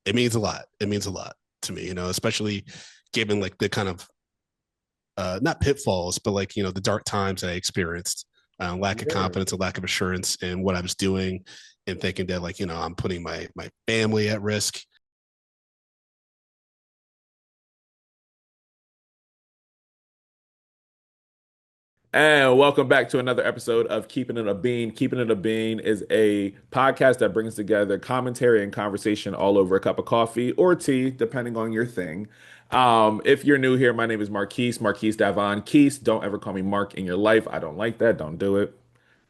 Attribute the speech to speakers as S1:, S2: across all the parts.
S1: it means a lot. It means a lot to me, especially given like the kind of not pitfalls, but like the dark times that I experienced, lack of
S2: Yeah.
S1: confidence, a lack of assurance in what I was doing, and thinking that like I'm putting my family at risk.
S2: And welcome back to another episode of Keeping It a Bean. Keeping It a Bean is a podcast that brings together commentary and conversation all over a cup of coffee or tea, depending on your thing. If you're new here, my name is Marquise Davon. Keith, don't ever call me Mark in your life. I don't like that. Don't do it.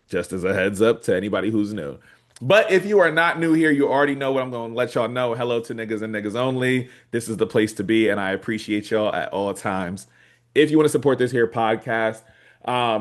S2: Just as a heads up to anybody who's new. But if you are not new here, you already know what I'm going to let y'all know. Hello to niggas and niggas only. This is the place to be, and I appreciate y'all at all times. If you want to support this here podcast,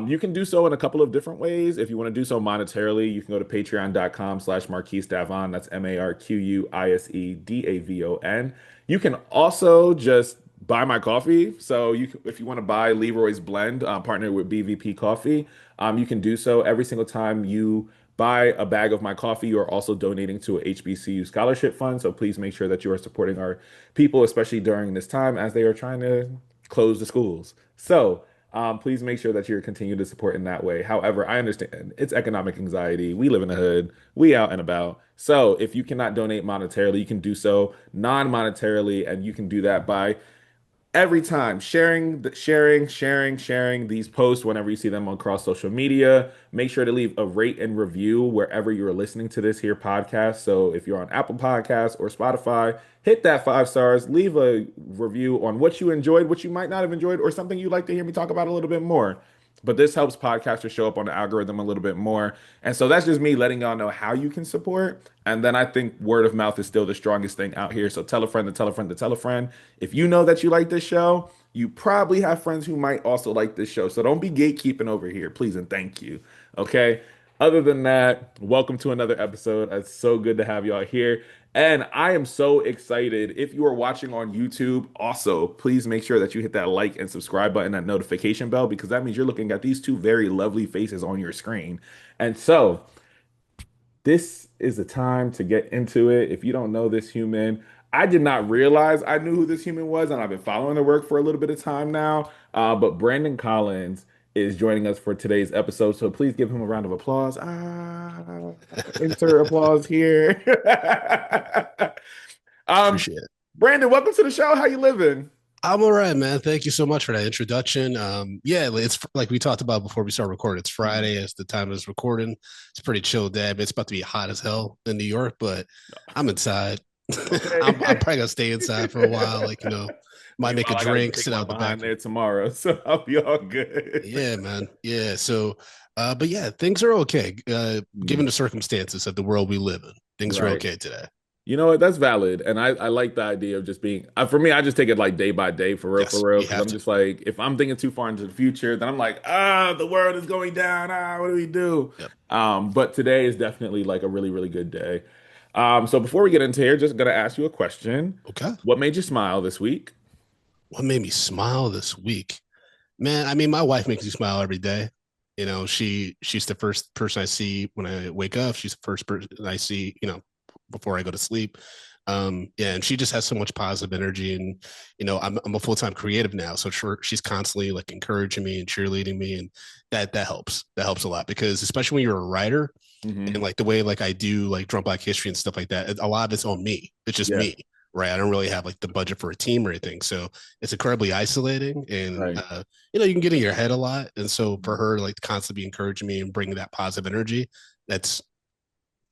S2: you can do so in a couple of different ways. If you want to do so monetarily, you can go to patreon.com/Marquise Davon. That's MarquiseDavon. You can also just buy my coffee. So if you want to buy Leroy's Blend, partnered with BVP Coffee, you can do so every single time you buy a bag of my coffee. You are also donating to a HBCU scholarship fund. So please make sure that you are supporting our people, especially during this time as they are trying to close the schools. So please make sure that you're continuing to support in that way. However, I understand it's economic anxiety. We live in the hood. We out and about. So if you cannot donate monetarily, you can do so non-monetarily, and you can do that by every time sharing these posts whenever you see them across social media. Make sure to leave a rate and review wherever you're listening to this here podcast. So if you're on Apple Podcasts or Spotify, hit that 5 stars, leave a review on what you enjoyed, what you might not have enjoyed, or something you'd like to hear me talk about a little bit more. But this helps podcasters show up on the algorithm a little bit more. And so that's just me letting y'all know how you can support. And then I think word of mouth is still the strongest thing out here. So tell a friend to tell a friend to tell a friend. If you know that you like this show, you probably have friends who might also like this show. So don't be gatekeeping over here, please and thank you. Okay. Other than that, welcome to another episode. It's so good to have y'all here. And I am so excited. If you are watching on YouTube, also, please make sure that you hit that like and subscribe button, that notification bell, because that means you're looking at these two very lovely faces on your screen. And so, this is the time to get into it. If you don't know this human, I did not realize I knew who this human was, and I've been following their work for a little bit of time now. But Brandon Collins is joining us for today's episode, so please give him a round of applause. Insert applause here. um,
S1: Appreciate it.
S2: Brandon, welcome to the show. How you living?
S1: I'm all right, man. Thank you so much for that introduction. Yeah, it's like we talked about before we start recording. It's Friday as the time is recording. It's pretty chill day. It's about to be hot as hell in New York, but I'm inside. I'm
S2: Okay.
S1: probably gonna stay inside for a while. Like, might make a
S2: Meanwhile, I got to go
S1: drink,
S2: take
S1: sit
S2: my
S1: out the back.
S2: behind there tomorrow, so I'll be all good.
S1: Yeah, man. Yeah. So, but yeah, things are okay. Given
S2: Mm,
S1: the circumstances of the world we live in, things are
S2: right.
S1: okay today.
S2: You know what? That's valid. And I like the idea of just being, for me, I just take it like day by day
S1: Yes,
S2: for real.
S1: you
S2: Cause
S1: have
S2: I'm
S1: to.
S2: just like, if I'm thinking too far into the future, then I'm like, the world is going down. What do we do?
S1: Yep.
S2: But today is definitely like a really, really good day. So before we get into here, just gonna ask you a question.
S1: Okay.
S2: What made you smile this week?
S1: What made me smile this week? Man, I mean, my wife makes me smile every day. She's the first person I see when I wake up. She's the first person I see, before I go to sleep. Yeah, and she just has so much positive energy, and I'm a full time creative now, so she's constantly like encouraging me and cheerleading me, and that helps. That helps a lot because especially when you're a writer and
S2: Hmm.
S1: like the way like I do like drum Black history and stuff like that, a lot of it's on me. It's just
S2: Yeah.
S1: me, right? I don't really have like the budget for a team or anything, so it's incredibly isolating, and
S2: Right.
S1: you can get in your head a lot, and so for her like to constantly be encouraging me and bringing that positive energy, that's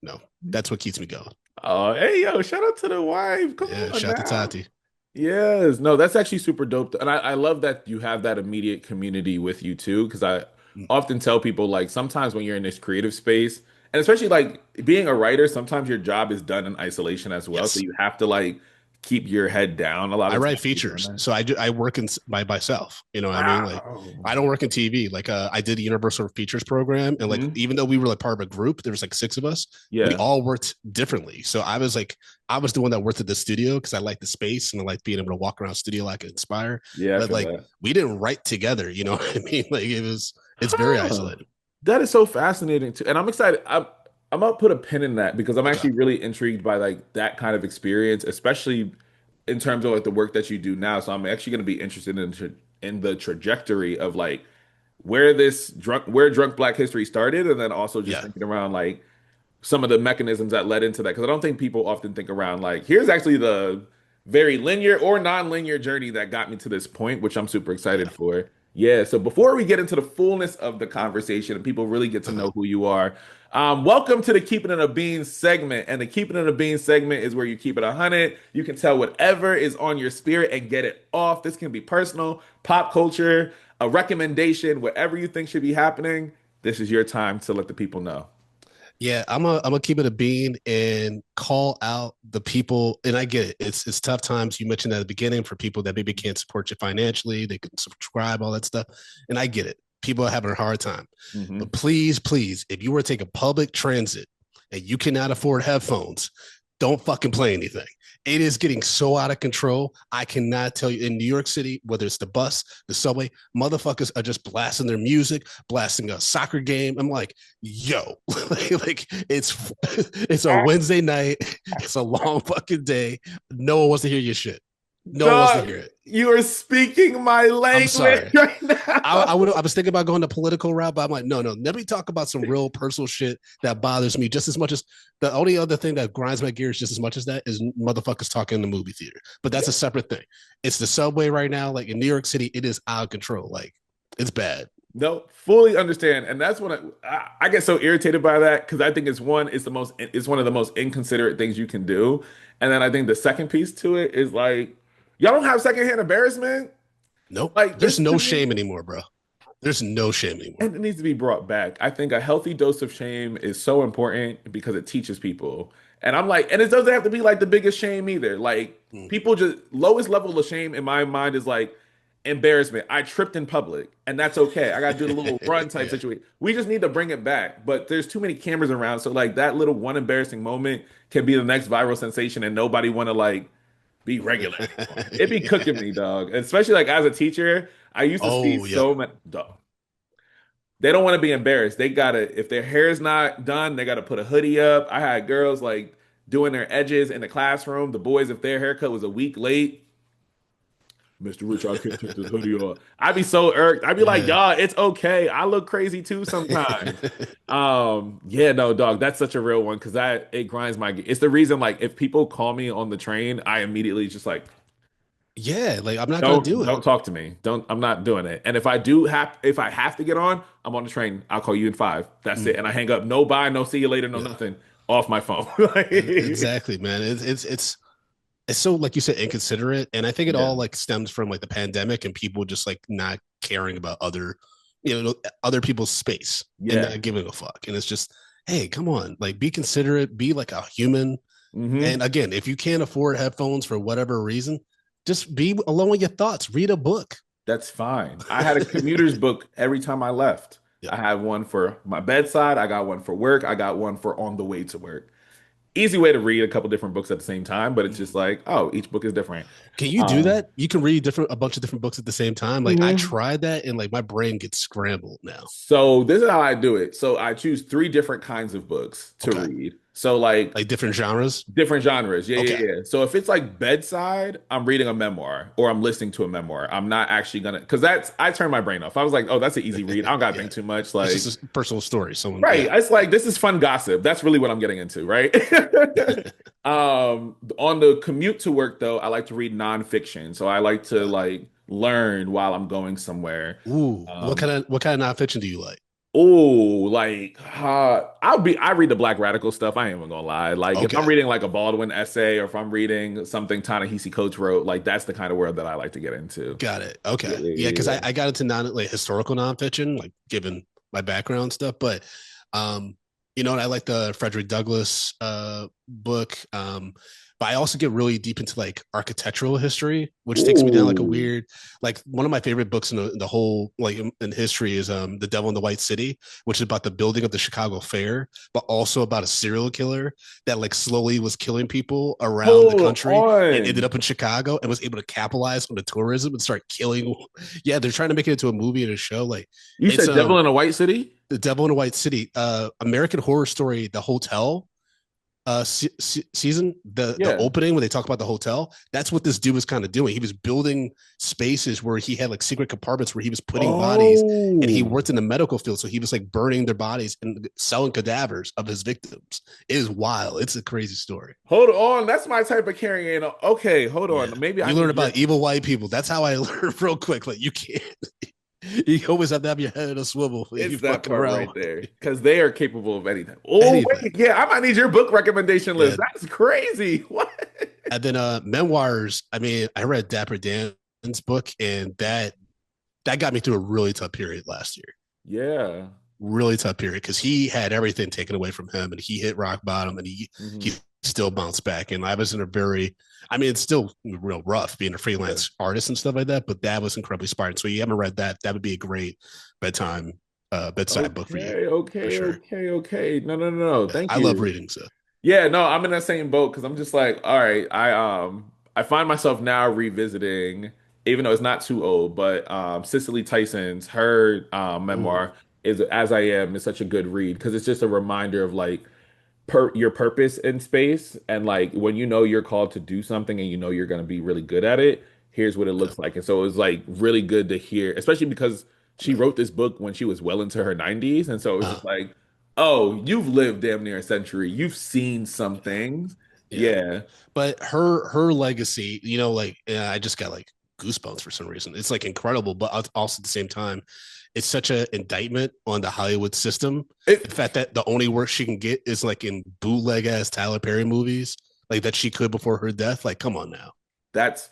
S1: no, that's what keeps me going.
S2: Oh, hey, yo, shout out to the wife. Come
S1: Yeah,
S2: on
S1: shout to
S2: now.
S1: Tati.
S2: Yes, no, that's actually super dope. And I love that you have that immediate community with you too, because I
S1: Mm,
S2: often tell people like sometimes when you're in this creative space, and especially like being a writer, sometimes your job is done in isolation as well. So
S1: yes,
S2: you have to like keep your head down a lot
S1: I
S2: of
S1: write
S2: times when you're doing
S1: features,
S2: that.
S1: so I work in by myself. You know what I mean? Like
S2: Wow.
S1: I don't work in TV. Like I did the Universal Features program, and like
S2: Hmm.
S1: even though we were like part of a group, there was like six of us. We
S2: Yeah.
S1: all worked differently. So I was the one that worked at the studio because I like the space and I like being able to walk around the studio like inspire.
S2: Yeah, I
S1: But
S2: feel
S1: like
S2: that.
S1: we didn't write together. You know what I mean? Like it's very
S2: Huh.
S1: isolated.
S2: That is so fascinating too. And I'm excited. I'm gonna put a pin in that because I'm
S1: Okay.
S2: actually really intrigued by like that kind of experience, especially in terms of like the work that you do now. So I'm actually gonna be interested in the trajectory of like where drunk Black history started, and then also just
S1: Yeah.
S2: thinking around like some of the mechanisms that led into that. Because I don't think people often think around like here's actually the very linear or non-linear journey that got me to this point, which I'm super
S1: Yeah.
S2: excited for. Yeah, so before we get into the fullness of the conversation and people really get to
S1: Uh-huh.
S2: know who you are, welcome to the Keeping It a Bean segment. And the Keeping It a Bean segment is where you keep it 100. You can tell whatever is on your spirit and get it off. This can be personal, pop culture, a recommendation, whatever you think should be happening. This is your time to let the people know.
S1: Yeah, I'm gonna keep it a bean and call out the people. And I get it. It's tough times. You mentioned at the beginning for people that maybe can't support you financially. They can subscribe, all that stuff. And I get it. People are having a hard time. But
S2: Hmm.
S1: please, please, if you were to take a public transit and you cannot afford headphones, don't fucking play anything. It is getting so out of control. I cannot tell you in New York City, whether it's the bus, the subway, motherfuckers are just blasting their music, blasting a soccer game. I'm like, yo, like it's a Wednesday night. It's a long fucking day. No one wants to hear your shit. No one wants to hear
S2: Dog,
S1: it.
S2: you are speaking my
S1: I'm
S2: language
S1: sorry.
S2: right
S1: I
S2: now.
S1: would I was thinking about going the political route, but I'm like, no, no. Let me talk about some real personal shit that bothers me just as much as the only other thing that grinds my gears just as much as that is motherfuckers talking in the movie theater. But that's a separate thing. It's the subway right now. Like in New York City, it is out of control. Like it's bad.
S2: No, fully understand, and that's when I get so irritated by that because I think it's one of the most inconsiderate things you can do, and then I think the second piece to it is like y'all don't have secondhand embarrassment.
S1: Nope.
S2: Like
S1: There's
S2: this to
S1: no
S2: me.
S1: shame anymore, bro. There's no shame anymore.
S2: And it needs to be brought back. I think a healthy dose of shame is so important because it teaches people. And I'm like, and it doesn't have to be like the biggest shame either. Like
S1: Mm.
S2: people just lowest level of shame in my mind is like embarrassment. I tripped in public, and that's okay. I gotta do the little run type
S1: Yeah.
S2: situation. We just need to bring it back. But there's too many cameras around. So like that little one embarrassing moment can be the next viral sensation and nobody wanna like be regular anymore. It be cooking
S1: Yeah.
S2: me, dog. Especially like as a teacher, I used to see
S1: Oh, yep.
S2: so much dog. They don't want to be embarrassed. They gotta, if their hair's not done, they gotta put a hoodie up. I had girls like doing their edges in the classroom. The boys, if their haircut was a week late, Mr. Rich, I can't take this hoodie off. I'd be so irked. I'd be like,
S1: Yeah.
S2: y'all, it's okay. I look crazy too sometimes. Yeah, no, dog, that's such a real one because that it grinds my. It's the reason, like, if people call me on the train, I immediately just like,
S1: Yeah. Like I'm not gonna
S2: don't
S1: do it.
S2: don't talk to me. Don't I'm not doing it. And if I have to get on, I'm on the train. I'll call you in 5. That's it.
S1: Mm.
S2: And I hang up. No bye, no see you later, no
S1: Yeah.
S2: nothing. Off my phone. Like,
S1: Exactly, man. It's so like you said inconsiderate, and I think it
S2: yeah.
S1: all like stems from like the pandemic and people just like not caring about other people's space and
S2: Yeah.
S1: not giving a fuck. And it's just, hey, come on, like be considerate, be like a human.
S2: Hmm.
S1: And again, if you can't afford headphones for whatever reason, just be alone with your thoughts. Read a book.
S2: That's fine. I had a commuter's book every time I left.
S1: Yeah.
S2: I had one for my bedside. I got one for work. I got one for on the way to work. Easy way to read a couple different books at the same time, but it's just like, oh, each book is different.
S1: Can you do
S2: Um,
S1: that? You can read a bunch of different books at the same time. Like I
S2: mhm.
S1: tried that, and like my brain gets scrambled now.
S2: So this is how I do it. So I choose 3 different kinds of books to
S1: Okay,
S2: read. So like
S1: like different genres.
S2: different genres. Yeah,
S1: Okay.
S2: yeah, yeah. So if it's like bedside, I'm reading a memoir or I'm listening to a memoir. I'm not actually gonna because that's I turn my brain off. I was like, oh, that's an easy read. I don't gotta
S1: Yeah,
S2: think too much.
S1: it's
S2: Like,
S1: just a personal story. Someone,
S2: right.
S1: yeah.
S2: It's like this is fun gossip. That's really what I'm getting into, right? On the commute to work though, I like to read nonfiction. So I like to like learn while I'm going somewhere.
S1: Ooh,
S2: Um,
S1: what kind of nonfiction do you like?
S2: Oh, like I read the Black Radical stuff. I ain't even gonna lie. Like if I'm
S1: Okay,
S2: reading like a Baldwin essay or if I'm reading something Ta-Nehisi Coates wrote, like that's the kind of world that I like to get into.
S1: got it.
S2: Yeah,
S1: Okay,
S2: yeah,
S1: yeah, because
S2: yeah,
S1: I got into non like historical nonfiction, like given my background stuff, but um, and I like the Frederick Douglass book. but I also get really deep into like architectural history, which takes me down like a
S2: Ooh.
S1: weird, like one of my favorite books in the whole like in history is The Devil in the White City, which is about the building of the Chicago Fair, but also about a serial killer that like slowly was killing people around the
S2: Hold
S1: country and ended
S2: on.
S1: up in Chicago and was able to capitalize on the tourism and start killing. Yeah, they're trying to make it into a movie and a show. Like
S2: You
S1: it's
S2: said Devil in a White City?
S1: The Devil in a White City, American Horror Story, The Hotel season, the
S2: Yeah.
S1: opening when they talk about the hotel, that's what this dude was kind of doing. He was building spaces where he had like secret compartments where he was putting bodies, and he
S2: Oh.
S1: worked in the medical field, so he was like burning their bodies and selling cadavers of his victims. It is wild. It's a crazy story.
S2: Hold on. That's my type of carrying. Okay, hold
S1: Yeah,
S2: on. Maybe I
S1: you learn
S2: need your.
S1: about evil white people. That's how I learned real quick. Like you can't. You always have to have your head in a swivel when you
S2: It's that
S1: fucking
S2: part
S1: around
S2: right there because they are capable of anything. Oh,
S1: anything.
S2: wait. Yeah, I might need your book recommendation
S1: Yeah,
S2: list. That's crazy. What?
S1: and then memoirs. I mean, I read Dapper Dan's book, and that got me through a really tough period last year.
S2: Yeah.
S1: Really tough period because he had everything taken away from him, and he hit rock bottom, and he
S2: Hmm.
S1: still bounced back. And I was in a very, I mean, it's still real rough being a
S2: Yeah.
S1: freelance artist and stuff like that, but that was incredibly inspiring. So you haven't read that, that would be a great bedtime bedside book for you
S2: Okay,
S1: for
S2: okay,
S1: sure.
S2: okay, okay. No, no, no, no.
S1: Yeah,
S2: Thank
S1: I love
S2: you.
S1: reading, so
S2: Yeah, no, I'm in that same boat because I'm just like, all right, I find myself now revisiting, even though it's not too old, but Cicely Tyson's her
S1: mm,
S2: memoir is As I Am is such a good read because it's just a reminder of like your purpose in space and like when you know you're called to do something and you know you're going to be really good at it, here's what it
S1: yeah,
S2: looks like. And so it was like really good to hear, especially because she
S1: yeah.
S2: wrote this book when she was well into her 90s, and so it was
S1: Uh,
S2: just like, oh, you've lived damn near a century, you've seen some things.
S1: yeah.
S2: Yeah.
S1: But her legacy, you know, like I just got like goosebumps for some reason. It's like incredible, but also at the same time, it's such an indictment on the Hollywood system.
S2: it
S1: The fact that the only work she can get is like in bootleg ass Tyler Perry movies, like that she could before her death. Like, come on now,
S2: that's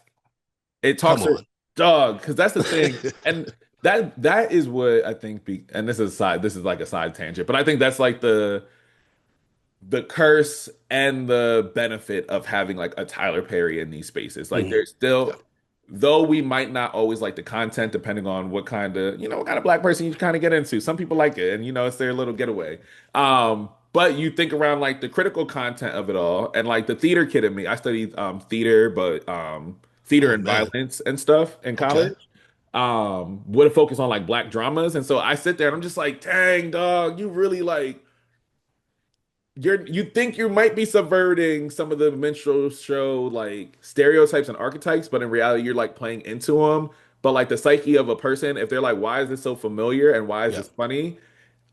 S2: it
S1: come
S2: talks her
S1: on.
S2: dog because that's the thing. And that is what I think and this is like a side tangent, but I think that's like the curse and the benefit of having like a Tyler Perry in these spaces. Like
S1: Mhm.
S2: there's
S1: Yeah,
S2: still, though we might not always like the content depending on what kind of, what kind of black person you kind of get into. Some people like it and it's their little getaway. But you think around like the critical content of it all and like the theater kid in me. I studied theater, but theater
S1: oh
S2: and
S1: man,
S2: violence and stuff in
S1: okay,
S2: college. With a focus on like black dramas. And so I sit there and I'm just like, dang, dog, you really like you think you might be subverting some of the minstrel show like stereotypes and archetypes, but in reality you're like playing into them. But like the psyche of a person, if they're like, why is this so familiar and why is
S1: yeah,
S2: this funny?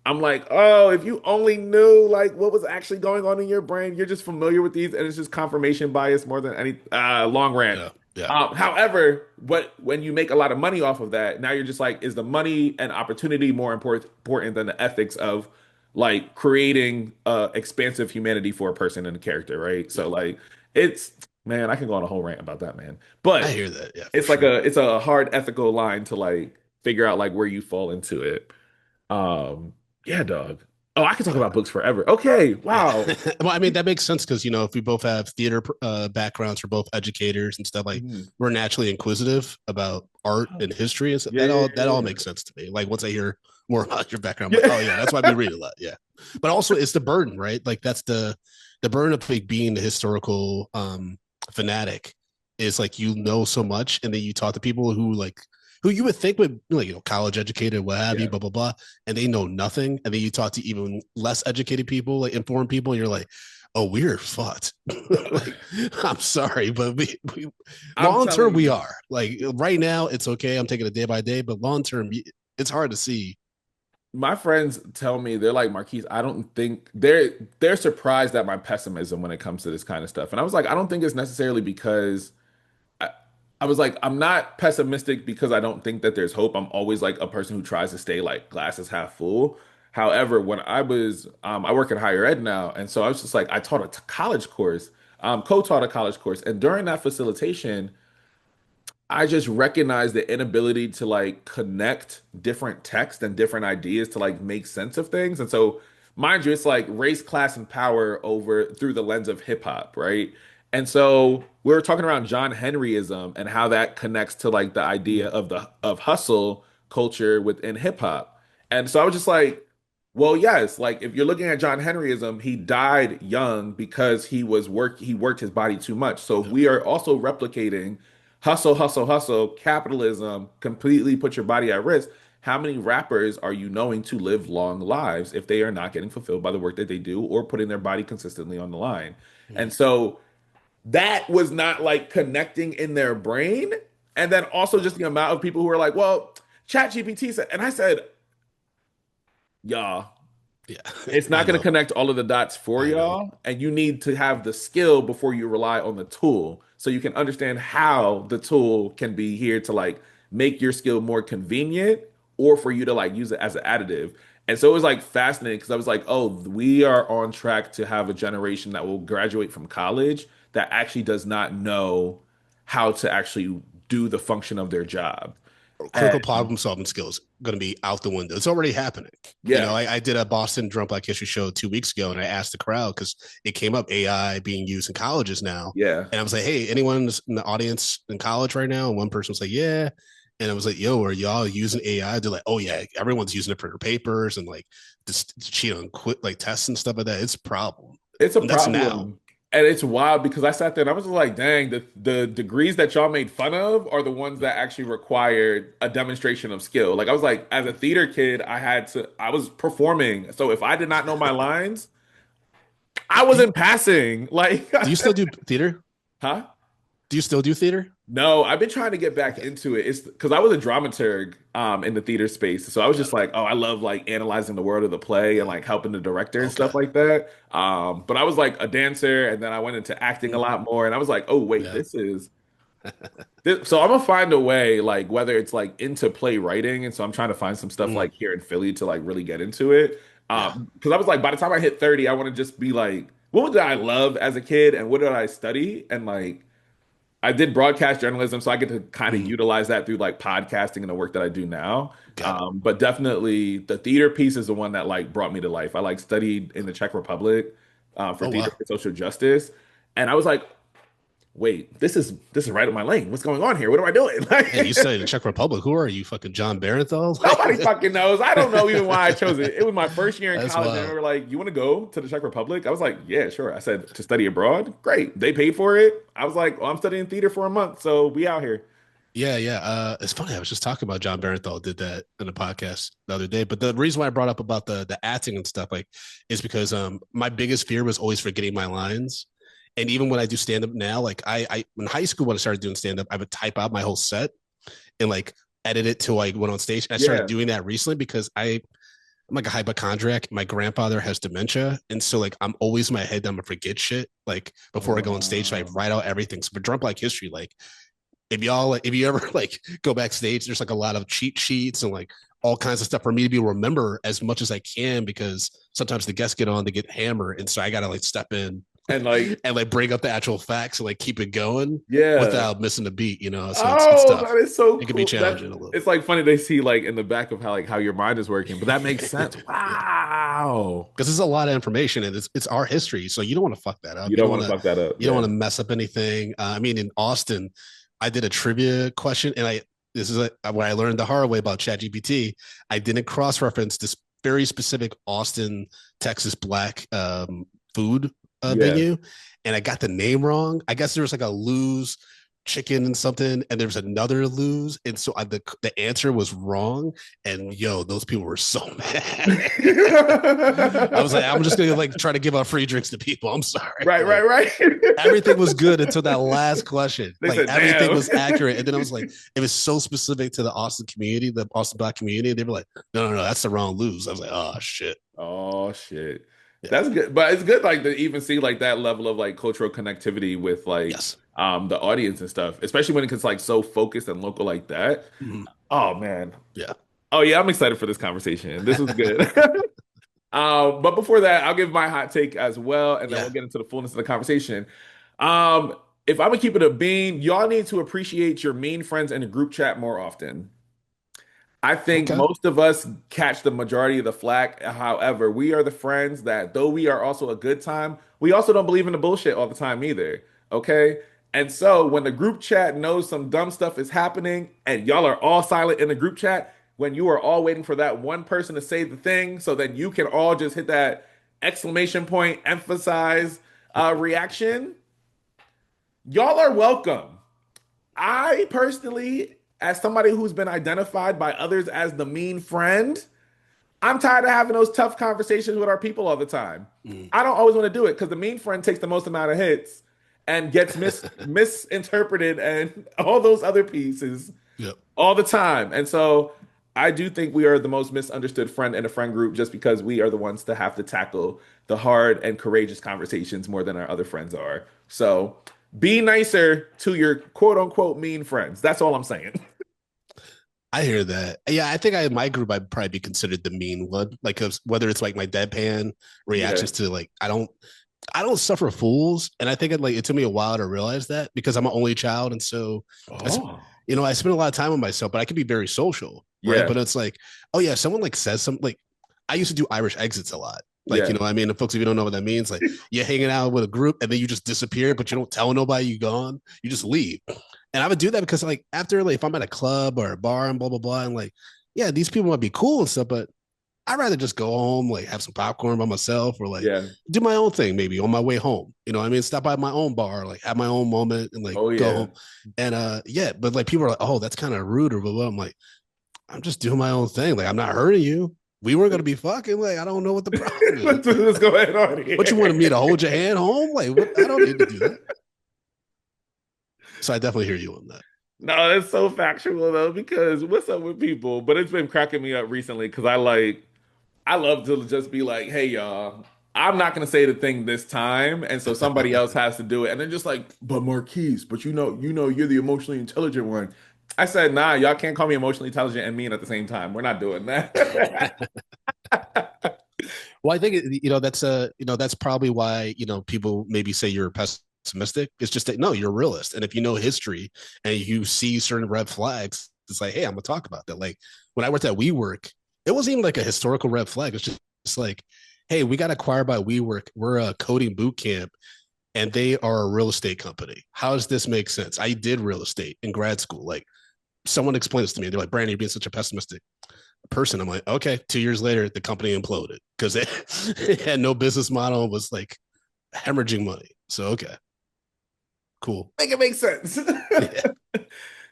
S2: I'm like, oh, if you only knew like what was actually going on in your brain, you're just familiar with these, and it's just confirmation bias more than any long rant.
S1: yeah, yeah,
S2: However, when you make a lot of money off of that, now you're just like, is the money and opportunity more important than the ethics of like creating expansive humanity for a person and a character, right?
S1: yeah.
S2: So like, it's man, I can go on a whole rant about that, man.
S1: I
S2: But
S1: hear that, yeah, for
S2: it's like
S1: sure.
S2: it's a hard ethical line to like figure out like where you fall into it. Um, yeah, dog. Oh, I could talk
S1: But
S2: about books forever. Okay,
S1: yeah,
S2: wow.
S1: well, I mean that makes sense because if we both have theater backgrounds, we're both educators and stuff. Like
S2: Mhm.
S1: we're naturally inquisitive about art and history, and so
S2: Yeah, yeah,
S1: that all
S2: yeah,
S1: makes sense to me. Like once I hear more about your background, I'm like,
S2: yeah.
S1: oh yeah, that's why we read a lot. Yeah, but also it's the burden, right? Like that's the burden of like being the historical fanatic is like so much, and then you talk to people who you would think would like college educated, what have you,
S2: Yeah.
S1: blah blah blah, and they know nothing, and then you talk to even less educated people, like informed people, and you're like, oh, we're fucked. Like, I'm sorry, but we
S2: I'm
S1: long term
S2: telling
S1: we
S2: you,
S1: are like right now it's okay. I'm taking it day by day, but long term it's hard to see.
S2: my friends tell me they're like, Marquise, I don't think they're surprised at my pessimism when it comes to this kind of stuff. And I was like, I don't think it's necessarily because I, I was like, I'm not pessimistic because I don't think that there's hope. I'm always like a person who tries to stay like glasses half full. However, when I work in higher ed now, and so I was just like, I taught a college course, co-taught a college course, and during that facilitation, I just recognized the inability to like connect different text and different ideas to like make sense of things. And so, mind you, it's like race, class, and power over through the lens of hip hop, right? And so we were talking around John Henryism and how that connects to like the idea
S1: Mm,
S2: of the of hustle culture within hip hop. And so I was just like, well, yes, like if you're looking at John Henryism, he died young because he worked his body too much. So if
S1: yeah.
S2: we are also replicating hustle, hustle, hustle, capitalism, completely put your body at risk. How many rappers are you knowing to live long lives if they are not getting fulfilled by the work that they do or putting their body consistently on the line?
S1: Mm,
S2: And so that was not like connecting in their brain. And then also
S1: yeah.
S2: just the amount of people who were like, well, ChatGPT said, and I said, y'all,
S1: Yeah.
S2: it's
S1: I
S2: not going to
S1: know.
S2: connect all of the dots for
S1: I know.
S2: y'all. And you need to have the skill before you rely on the tool so you can understand how the tool can be here to like make your skill more convenient or for you to like use it as an additive. And so it was like fascinating because I was like, oh, we are on track to have a generation that will graduate from college that actually does not know how to actually do the function of their job. And
S1: Critical problem solving skills going to be out the window. It's already happening. You know,
S2: yeah,
S1: I did a Boston Drum Black History show 2 weeks ago, and I asked the crowd because it came up AI being used in colleges now,
S2: yeah.
S1: and I was like, "Hey, anyone in the audience in college right now?" And one person was like, "Yeah." And I was like, "Yo, are y'all using AI?" They're like, "Oh yeah, everyone's using it for their papers and like just cheat on quit like tests and stuff like that. It's a problem."
S2: It's a
S1: And that's now.
S2: problem. And it's wild because I sat there and I was just like, dang, the degrees that y'all made fun of are the ones that actually required a demonstration of skill. Like I was like, as a theater kid, I was performing. So if I did not know my lines, I
S1: Do you,
S2: wasn't passing. Like,
S1: do you still do theater?
S2: huh?
S1: Do you still do theater?
S2: No, I've been trying to get back
S1: Okay.
S2: into it. It's because I was a dramaturg in the theater space. So I was
S1: Yeah.
S2: just like, oh, I love like analyzing the world of the play and like helping the director and
S1: Okay.
S2: stuff like that. But I was like a dancer and then I went into acting a
S1: Mm,
S2: lot more and I was like, oh wait,
S1: yeah.
S2: so I'm gonna find a way, like whether it's like into playwriting, and so I'm trying to find some stuff
S1: Mm,
S2: like here in Philly to like really get into it.
S1: yeah.
S2: Because I was like, by the time I hit 30, I want to just be like, what did I love as a kid and what did I study? And like I did broadcast journalism, so I get to kind of
S1: Mm,
S2: utilize that through like podcasting and the work that I do now.
S1: got it.
S2: But definitely the theater piece is the one that like brought me to life. I like studied in the Czech Republic for
S1: Oh
S2: theater
S1: wow.
S2: for social justice, and I was like, wait, this is right up my lane. What's going on here? What am I doing?
S1: Man, you
S2: Like
S1: studied the Czech Republic. Who are you, fucking John Barenthal?
S2: nobody
S1: Like,
S2: fucking knows. I don't know even why I chose it. It was my first year in
S1: that's
S2: college, and they
S1: wild.
S2: were like, "You want to go to the Czech Republic?" I was like, "Yeah, sure." I said to study abroad. Great. They paid for it. I was like, "Well, I'm studying theater for a month, so we out here."
S1: Yeah, yeah. It's funny. I was just talking about John Barenthal did that in a podcast the other day. But the reason why I brought up about the acting and stuff like is because my biggest fear was always forgetting my lines. And even when I do stand up now, like I in high school when I started doing stand up, I would type out my whole set and like edit it till I went on stage. And I started
S2: Yeah.
S1: doing that recently because I'm like a hypochondriac. My grandfather has dementia, and so like I'm always in my head. I'm gonna forget shit like before I go on stage. So I
S2: Um,
S1: write out everything. So for Drunk Like History, like if you ever like go backstage, there's like a lot of cheat sheets and like all kinds of stuff for me to be able to remember as much as I can because sometimes the guests get on to get hammered, and so I gotta like step in
S2: and like,
S1: and like bring up the actual facts and like keep it going
S2: yeah.
S1: without missing a beat. You know, so it's
S2: Oh, that
S1: tough.
S2: is so
S1: It can be
S2: cool.
S1: challenging
S2: That
S1: a little.
S2: it's like funny they see like in the back of how like how your mind is working, but that makes sense.
S1: Yeah.
S2: Wow.
S1: Because it's a lot of information and it's our history, so you don't want to fuck that up.
S2: You don't want to fuck that up.
S1: You don't
S2: Yeah.
S1: want to mess up anything. I mean, in Austin, I did a trivia question, and I this is what I learned the hard way about ChatGPT. I didn't cross reference this very specific Austin, Texas black food
S2: Yeah.
S1: venue, and I got the name wrong. I guess there was like a lose chicken and something, and there was another lose, and so the answer was wrong. And yo, those people were so mad. I was like, I'm just gonna like try to give out free drinks to people. I'm sorry.
S2: Right, right,
S1: Like
S2: right.
S1: everything was good until that last question.
S2: They
S1: Like
S2: said,
S1: everything
S2: damn.
S1: was accurate. And then I was like, it was so specific to the Austin community, the Austin Black community. They were like, no, no, no, that's the wrong lose. I was like, oh shit.
S2: Oh shit.
S1: Yeah.
S2: That's good. But it's good like to even see like that level of like cultural connectivity with like
S1: Yes.
S2: the audience and stuff, especially when it's like so focused and local like that.
S1: Mhm.
S2: Oh man.
S1: Yeah.
S2: Oh yeah, I'm excited for this conversation. This was good. But before that, I'll give my hot take as well, and then
S1: Yeah.
S2: we'll get into the fullness of the conversation. Um, if I'm gonna keep it a bean, y'all need to appreciate your mean friends in the group chat more often. I think
S1: Okay.
S2: most of us catch the majority of the flack. However, we are the friends that, though we are also a good time, we also don't believe in the bullshit all the time either. Okay. And so when the group chat knows some dumb stuff is happening and y'all are all silent in the group chat, when you are all waiting for that one person to say the thing so that you can all just hit that exclamation point, emphasize reaction, y'all are welcome. I personally, as somebody who's been identified by others as the mean friend, I'm tired of having those tough conversations with our people all the time.
S1: Mm.
S2: I don't always want to do it because the mean friend takes the most amount of hits and gets misinterpreted and all those other pieces
S1: Yep.
S2: all the time. And so I do think we are the most misunderstood friend in a friend group just because we are the ones to have to tackle the hard and courageous conversations more than our other friends are. So be nicer to your quote unquote mean friends. That's all I'm saying.
S1: I hear that. Yeah, I think in my group I'd probably be considered the mean one. Like 'cause whether it's like my deadpan
S2: Yeah.
S1: reactions to like I don't suffer fools, and I think it took me a while to realize that because I'm an only child, and so I
S2: Oh,
S1: I spend a lot of time with myself, but I can be very social, right?
S2: yeah.
S1: But it's like, oh yeah, someone like says something like I used to do Irish exits a lot. Like,
S2: Yeah.
S1: I mean, the folks, if you don't know what that means, like you're hanging out with a group and then you just disappear, but you don't tell nobody you gone. You just leave. And I would do that because like after like if I'm at a club or a bar and blah blah blah, and like, yeah, these people might be cool and stuff, but I'd rather just go home, like have some popcorn by myself or like
S2: Yeah.
S1: do my own thing maybe on my way home. What I mean? Stop by my own bar, like have my own moment and like
S2: Oh,
S1: go
S2: yeah.
S1: home. And yeah, but like people are like, oh, that's kind of rude or blah, blah. I'm like, I'm just doing my own thing. Like I'm not hurting you. We were gonna be fucking. Like I don't know what the problem is.
S2: What's going on
S1: What you wanted me
S2: here?
S1: to hold your hand home? Like what? I don't need to do that. So I definitely hear you on that.
S2: No, that's so factual though, because what's up with people? But it's been cracking me up recently because I love to just be like, hey y'all, I'm not gonna say the thing this time, and so somebody else has to do it. And they're just like, but Marquise, but you're the emotionally intelligent one. I said, nah, y'all can't call me emotionally intelligent and mean at the same time. We're not doing that.
S1: Well, I think that's probably why people maybe say you're pessimistic. It's just that no, you're a realist, and if you know history and you see certain red flags, it's like, hey, I'm gonna talk about that. Like when I worked at WeWork, it wasn't even like a historical red flag. It's like, hey, we got acquired by WeWork. We're a coding boot camp, and they are a real estate company. How does this make sense? I did real estate in grad school. Like someone explained this to me. They're like, Brandon, you're being such a pessimistic person. I'm like, okay. 2 years later, the company imploded because it had no business model and was like hemorrhaging money. So okay, cool.
S2: Make it make sense.
S1: Yeah.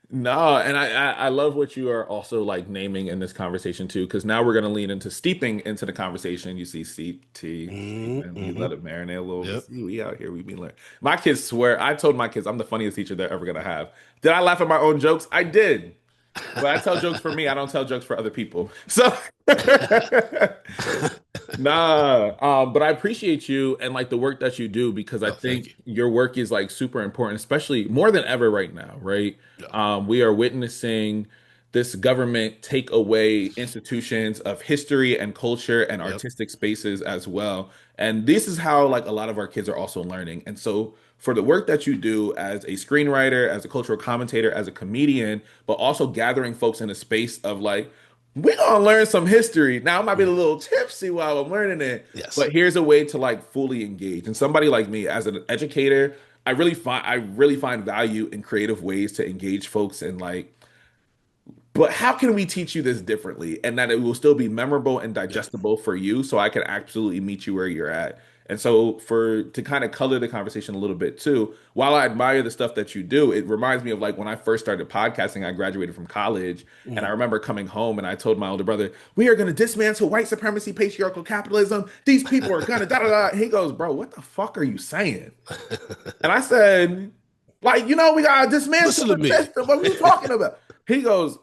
S2: No, and I love what you are also like naming in this conversation too, because now we're gonna lean into steeping into the conversation. You see, steep tea, steep, and you
S1: Mm-hmm.
S2: let it marinate a little bit.
S1: Yep.
S2: See, we out here, we be learning. My kids swear. I told my kids I'm the funniest teacher they're ever gonna have. Did I laugh at my own jokes? I did. But I tell jokes for me. I don't tell jokes for other people. So nah, but I appreciate you and like the work that you do because I
S1: Oh, thank
S2: think
S1: you.
S2: your work is like super important, especially more than ever right now, right?
S1: Yeah.
S2: We are witnessing this government take away institutions of history and culture and
S1: Yep.
S2: artistic spaces as well. And this is how like a lot of our kids are also learning. And so for the work that you do as a screenwriter, as a cultural commentator, as a comedian, but also gathering folks in a space of like we're gonna learn some history. Now I might be a
S1: Mm.
S2: little tipsy while I'm learning it,
S1: Yes.
S2: but here's a way to like fully engage. And somebody like me, as an educator, I really find value in creative ways to engage folks and like but how can we teach you this differently and that it will still be memorable and
S1: Yep.
S2: digestible for you so I can absolutely meet you where you're at? And so for to kind of color the conversation a little bit too, while I admire the stuff that you do, it reminds me of like when I first started podcasting, I graduated from college and I
S1: Mm.
S2: remember coming home and I told my older brother, "We are going to dismantle white supremacy, patriarchal capitalism. These people are going to da da da." He goes, "Bro, what the fuck are you saying?" And I said, "Like, we got to dismantle
S1: Listen to
S2: the
S1: me.
S2: system. What are you talking about?" He goes,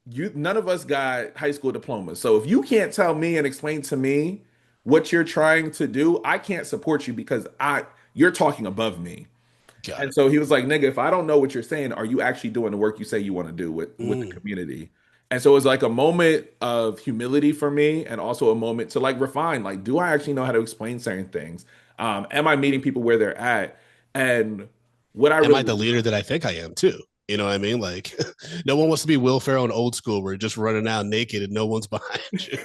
S2: you none of us got high school diplomas. So if you can't tell me and explain to me what you're trying to do, I can't support you because I you're talking above me.
S1: Got
S2: And
S1: it.
S2: so he was like, nigga, if I don't know what you're saying, are you actually doing the work you say you want to do with the
S1: Mm.
S2: community? And so it was like a moment of humility for me and also a moment to like refine, like, do I actually know how to explain certain things? Am I meeting people where they're at? And what I
S1: Am I
S2: really
S1: the leader that I think I am too? You know what I mean? Like, no one wants to be Will Ferrell in Old School, where you're just running out naked and no one's behind you.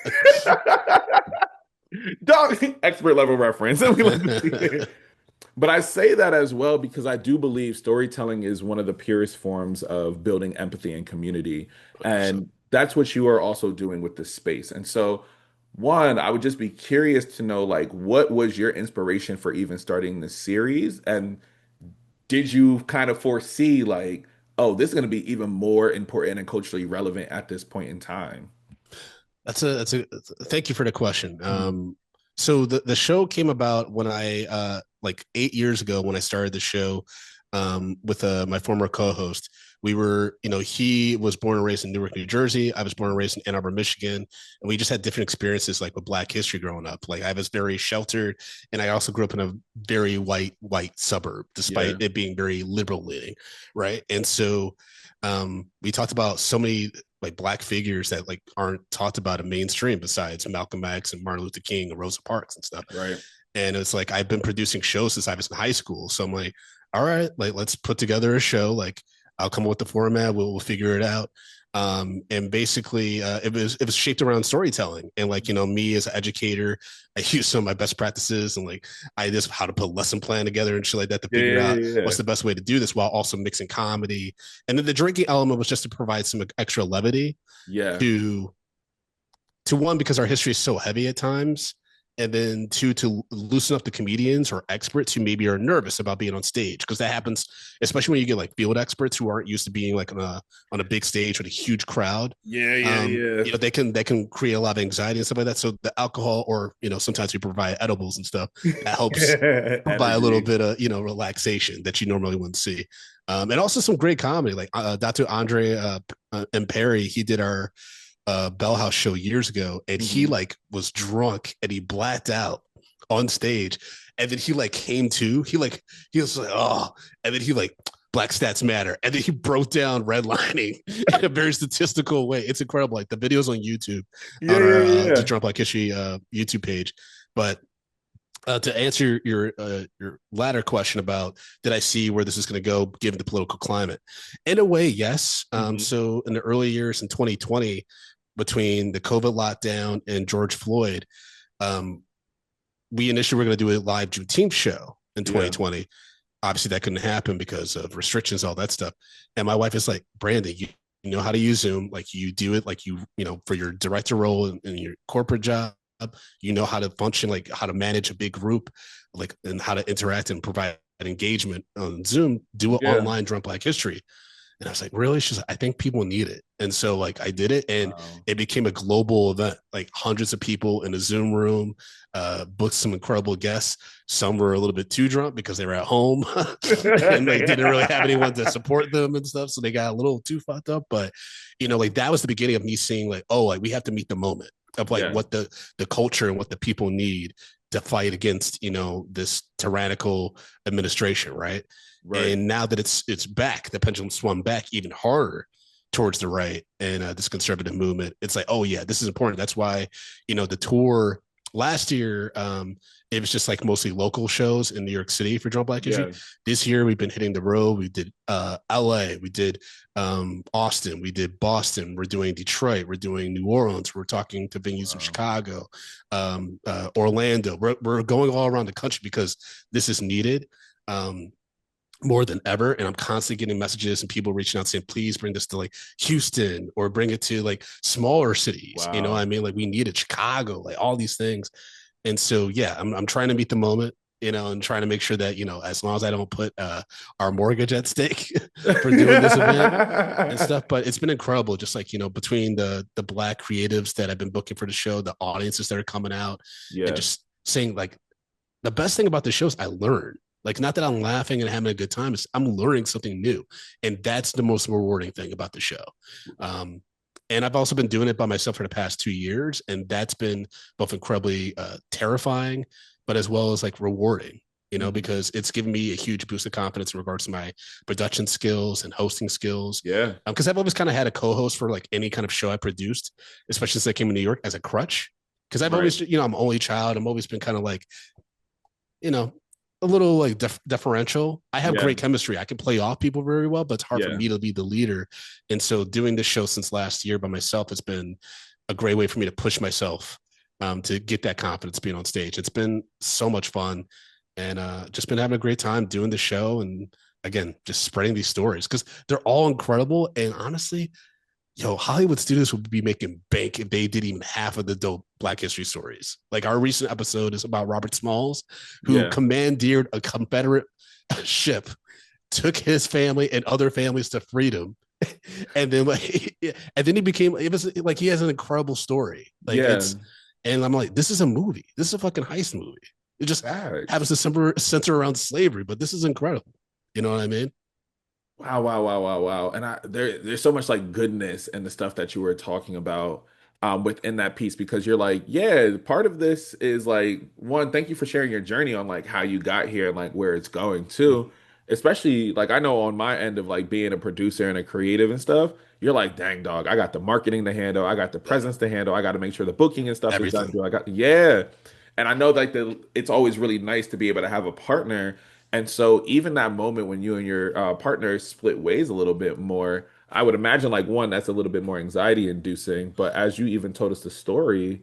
S2: dog expert level reference. We love to see it. But I say that as well because I do believe storytelling is one of the purest forms of building empathy and community.
S1: 100%.
S2: And that's what you are also doing with this space. And so, one, I would just be curious to know, like, what was your inspiration for even starting this series? And did you kind of foresee, like, oh, this is going to be even more important and culturally relevant at this point in time?
S1: That's a thank you for the question.
S2: Mhm.
S1: So the show came about when I like 8 years ago when I started the show with my former co-host. We were, he was born and raised in Newark, New Jersey. I was born and raised in Ann Arbor, Michigan, and we just had different experiences like with Black history growing up. Like I was very sheltered, and I also grew up in a very white suburb, despite
S2: Yeah.
S1: it being very liberal leaning, right? And so we talked about so many like Black figures that like aren't talked about in mainstream besides Malcolm X and Martin Luther King and Rosa Parks and stuff.
S2: Right.
S1: And it's like I've been producing shows since I was in high school. So I'm like, all right, like let's put together a show. Like I'll come up with the format, we'll figure it out. And basically it was shaped around storytelling. And like, me as an educator, I use some of my best practices and like I just how to put a lesson plan together and shit like that to
S2: Yeah,
S1: figure
S2: yeah,
S1: out
S2: yeah,
S1: what's the best way to do this while also mixing comedy. And then the drinking element was just to provide some extra levity
S2: yeah.
S1: to one because our history is so heavy at times, and then two to loosen up the comedians or experts who maybe are nervous about being on stage because that happens, especially when you get like field experts who aren't used to being like on a big stage with a huge crowd.
S2: Yeah, yeah, yeah.
S1: They can create a lot of anxiety and stuff like that. So the alcohol, or sometimes we provide edibles and stuff that helps provide a little
S2: Energy.
S1: bit of relaxation that you normally wouldn't see. And also some great comedy like Dr. Andre and Perry. He did our Bell House show years ago, and he
S2: Hmm.
S1: like was drunk and he blacked out on stage, and then he like came to. He was like, oh, and then he like Black Stats Matter, and then he broke down redlining in a very statistical way. It's incredible. Like the videos on YouTube
S2: Yeah,
S1: on our
S2: yeah,
S1: the
S2: yeah.
S1: Drunk Black History YouTube page, but. To answer your latter question about did I see where this is going to go given the political climate, in a way, yes.
S2: Hmm.
S1: So in the early years in 2020, between the COVID lockdown and George Floyd, um, we initially were going to do a live Juneteenth show in
S2: Yeah.
S1: 2020. Obviously, that couldn't happen because of restrictions, all that stuff. And my wife is like, Brandon, you know how to use Zoom, like you do it, like for your director role in your corporate job. You know how to function, like how to manage a big group, like and how to interact and provide engagement on Zoom. Do it
S2: Yeah.
S1: online, Drunk Black History. And I was like, really? She's like, I think people need it. And so like I did it and
S2: Wow.
S1: it became a global event, like hundreds of people in a Zoom room, booked some incredible guests. Some were a little bit too drunk because they were at home and they didn't really have anyone to support them and stuff. So they got a little too fucked up. But like that was the beginning of me seeing like, oh, like we have to meet the moment of like
S2: Yeah.
S1: what the culture and what the people need to fight against, this tyrannical administration, right?
S2: Right.
S1: And now that it's back, the pendulum swung back even harder towards the right and this conservative movement. It's like, oh yeah, this is important. That's why, the tour last year, it was just like mostly local shows in New York City for Drunk Black History.
S2: Yeah.
S1: This year we've been hitting the road. We did LA, we did Austin, we did Boston, we're doing Detroit, we're doing New Orleans, we're talking to venues in
S2: Wow.
S1: Chicago, Orlando. We're going all around the country because this is needed. More than ever. And I'm constantly getting messages and people reaching out saying, please bring this to like Houston or bring it to like smaller cities. You know what
S2: Wow.
S1: I mean? Like we needed Chicago, like all these things. And so, yeah, I'm trying to meet the moment, and trying to make sure that, as long as I don't put our mortgage at stake for doing this event and stuff, but it's been incredible. Just like, between the Black creatives that I've been booking for the show, the audiences that are coming out and
S2: Yeah.
S1: just saying like, the best thing about the show is I learn. Like, not that I'm laughing and having a good time, it's I'm learning something new. And that's the most rewarding thing about the show. Um, and I've also been doing it by myself for the past 2 years. And that's been both incredibly terrifying, but as well as like rewarding,
S2: Mhm.
S1: because it's given me a huge boost of confidence in regards to my production skills and hosting skills.
S2: Yeah.
S1: Because I've always kind of had a co-host for like any kind of show I produced, especially since I came to New York as a crutch. Because I've
S2: Right.
S1: always, I'm only child. I'm always been kind of like, you know, a little like deferential. I have
S2: Yeah.
S1: great chemistry. I can play off people very well, but it's hard for
S2: Yeah.
S1: me to be the leader. And so doing this show since last year by myself has been a great way for me to push myself to get that confidence being on stage. It's been so much fun. and just been having a great time doing the show, and again, just spreading these stories because they're all incredible. And honestly, Hollywood studios would be making bank if they did even half of the dope Black history stories. Like our recent episode is about Robert Smalls, who
S2: Yeah.
S1: commandeered a Confederate ship, took his family and other families to freedom, and then and then he became. It was like he has an incredible story. Like
S2: Yeah.
S1: and I'm like, this is a movie. This is a fucking heist movie. It just happens
S2: Facts.
S1: to center around slavery, but this is incredible. You know what I mean?
S2: Wow, wow, wow, wow, wow. And there's so much like goodness in the stuff that you were talking about within that piece because you're like, yeah, part of this is like one, thank you for sharing your journey on like how you got here and like where it's going too. Especially like I know on my end of like being a producer and a creative and stuff, you're like, dang dog, I got the marketing to handle, I got the
S1: Yeah,
S2: presence to handle, I got to make sure the booking and stuff is done
S1: everything.
S2: too. I got yeah. And I know like it's always really nice to be able to have a partner and so even that moment when you and your partner split ways a little bit more, I would imagine like one, that's a little bit more anxiety inducing. But as you even told us the story,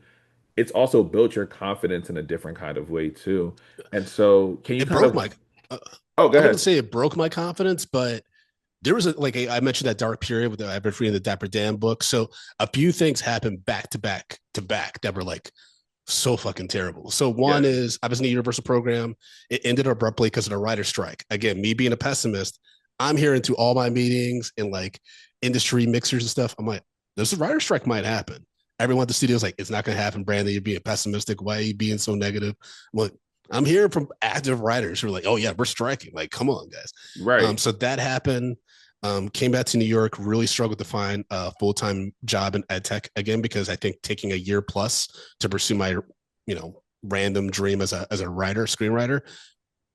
S2: it's also built your confidence in a different kind of way too. And so can you
S1: It
S2: kind
S1: broke
S2: of,
S1: my. Uh,
S2: oh, go
S1: I wouldn't
S2: ahead.
S1: say it broke my confidence, but there was I mentioned that dark period with I've been reading the Dapper Dan book. So a few things happened back to back that were like so fucking terrible. So one
S2: Yeah.
S1: is I was in a universal program. It ended abruptly because of the writer strike. Again, me being a pessimist, I'm hearing to all my meetings and like industry mixers and stuff. I'm like, this writer strike might happen. Everyone at the studio's like, it's not going to happen, Brandon. You're being pessimistic. Why are you being so negative? I'm like, I'm hearing from active writers who are like, oh yeah, we're striking. Like, come on, guys.
S2: Right.
S1: So that happened. Came back to New York, really struggled to find a full time job in ed tech again because I think taking a year plus to pursue my, random dream as a writer, screenwriter,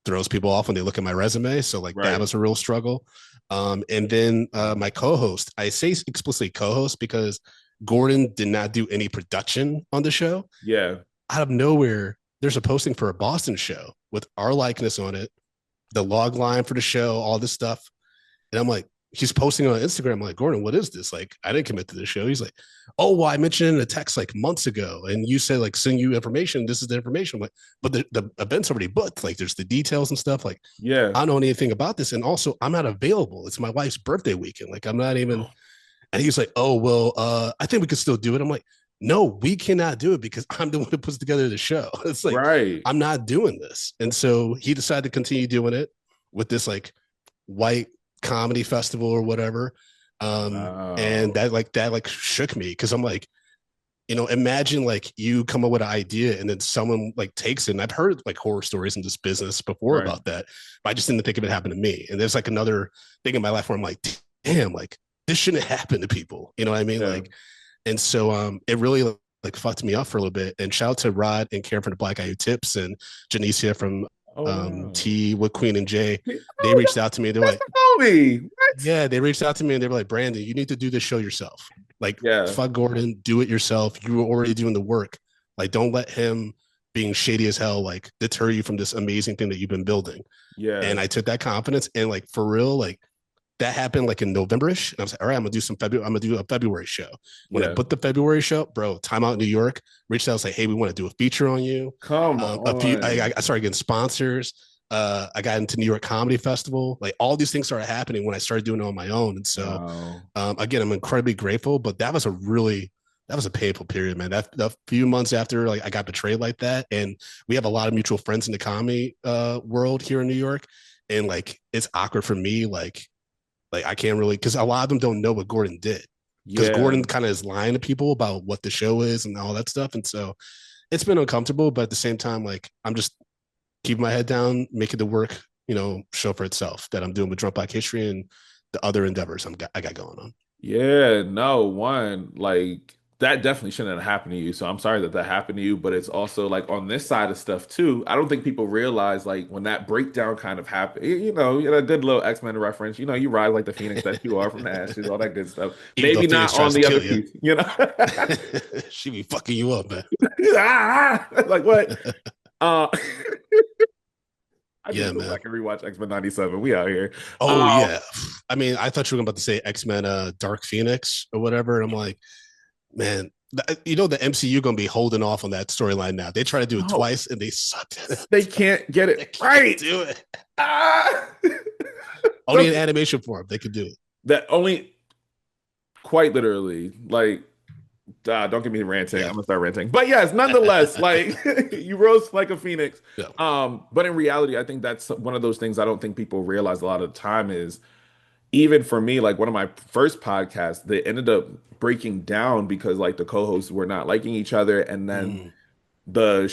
S1: throws people off when they look at my resume. So like that
S2: Right.
S1: was a real struggle. And then my co-host, I say explicitly co-host because Gordon did not do any production on the show.
S2: Yeah.
S1: Out of nowhere, there's a posting for a Boston show with our likeness on it, the log line for the show, all this stuff. And I'm like, he's posting on Instagram. I'm like, Gordon, what is this? Like, I didn't commit to this show. He's like, oh, well, I mentioned it in a text like months ago. And you said, like, send you information. This is the information. I'm like, but the event's already booked. Like, there's the details and stuff. Like,
S2: Yeah.
S1: I don't know anything about this. And also, I'm not available. It's my wife's birthday weekend. Like, I'm not even. And he's like, oh, well, I think we could still do it. I'm like, no, we cannot do it because I'm the one who puts together the show. It's like,
S2: Right.
S1: I'm not doing this. And so he decided to continue doing it with this like white comedy festival or whatever. And
S2: Wow.
S1: that shook me because I'm like, imagine like you come up with an idea and then someone like takes it. And I've heard like horror stories in this business before
S2: Right.
S1: about that, but I just didn't think of it happened to me. And there's like another thing in my life where I'm like, damn, like this shouldn't happen to people. You know what I mean?
S2: Yeah.
S1: Like, and so it really like fucked me up for a little bit. And shout out to Rod and Karen from the Black Eye Who Tips and Janicia from
S2: Oh, wow.
S1: T with Queen and Jay. They
S2: Oh,
S1: reached out to me. They're
S2: that's
S1: like,
S2: the homie. What?
S1: yeah, they reached out to me and they were like, Brandon, you need to do this show yourself. Like,
S2: Yeah.
S1: fuck Gordon, do it yourself. You were already doing the work. Like, don't let him being shady as hell like deter you from this amazing thing that you've been building.
S2: Yeah.
S1: And I took that confidence and like for real, like that happened like in November-ish. And I was like, all right, I'm gonna do some February. I'm gonna do a February show. When I
S2: Yeah.
S1: booked the February show, bro, Time Out New York reached out, was like, hey, we want to do a feature on you.
S2: Come
S1: A few,
S2: on.
S1: I started getting sponsors. I got into New York Comedy Festival. Like all these things started happening when I started doing it on my own. And so,
S2: Wow.
S1: again, I'm incredibly grateful. But that was a painful period, man. That few months after like I got betrayed like that, and we have a lot of mutual friends in the comedy world here in New York, and like it's awkward for me, like I can't really because a lot of them don't know what Gordon did because
S2: Yeah.
S1: Gordon kind of is lying to people about what the show is and all that stuff, and so it's been uncomfortable. But at the same time, like I'm just keeping my head down, making the work, show for itself that I'm doing with Drunk Black History and the other endeavors I got going on.
S2: Yeah. No, one, like that definitely shouldn't have happened to you. So I'm sorry that that happened to you, but it's also like on this side of stuff too. I don't think people realize like when that breakdown kind of happened, you know, a good little X-Men reference, you know, you rise like the Phoenix that you are from the ashes, all that good stuff.
S1: Even though
S2: Maybe not
S1: Phoenix
S2: on
S1: tries to
S2: the other
S1: kill you,
S2: piece, you know?
S1: she be fucking you up, man.
S2: Like what? Uh I need to
S1: Yeah,
S2: go
S1: man.
S2: back and rewatch X-Men 97. We out here.
S1: Oh
S2: Um,
S1: yeah. I mean, I thought you were about to say X Men, Dark Phoenix or whatever. And I'm like, man, You know the MCU gonna be holding off on that storyline now. They try to do it
S2: No,
S1: twice and they sucked at
S2: they
S1: it.
S2: can't get
S1: They
S2: it
S1: can't
S2: right.
S1: do it.
S2: Ah!
S1: Only in
S2: Don't-
S1: animation form they could do it.
S2: that only quite literally, like, don't get me ranting.
S1: Yeah.
S2: I'm gonna start ranting. But yes, nonetheless, like you rose like a phoenix.
S1: Yeah.
S2: But in reality, I think that's one of those things I don't think people realize a lot of the time is even for me, like one of my first podcasts, they ended up breaking down because like the co-hosts were not liking each other, and then
S1: Mm,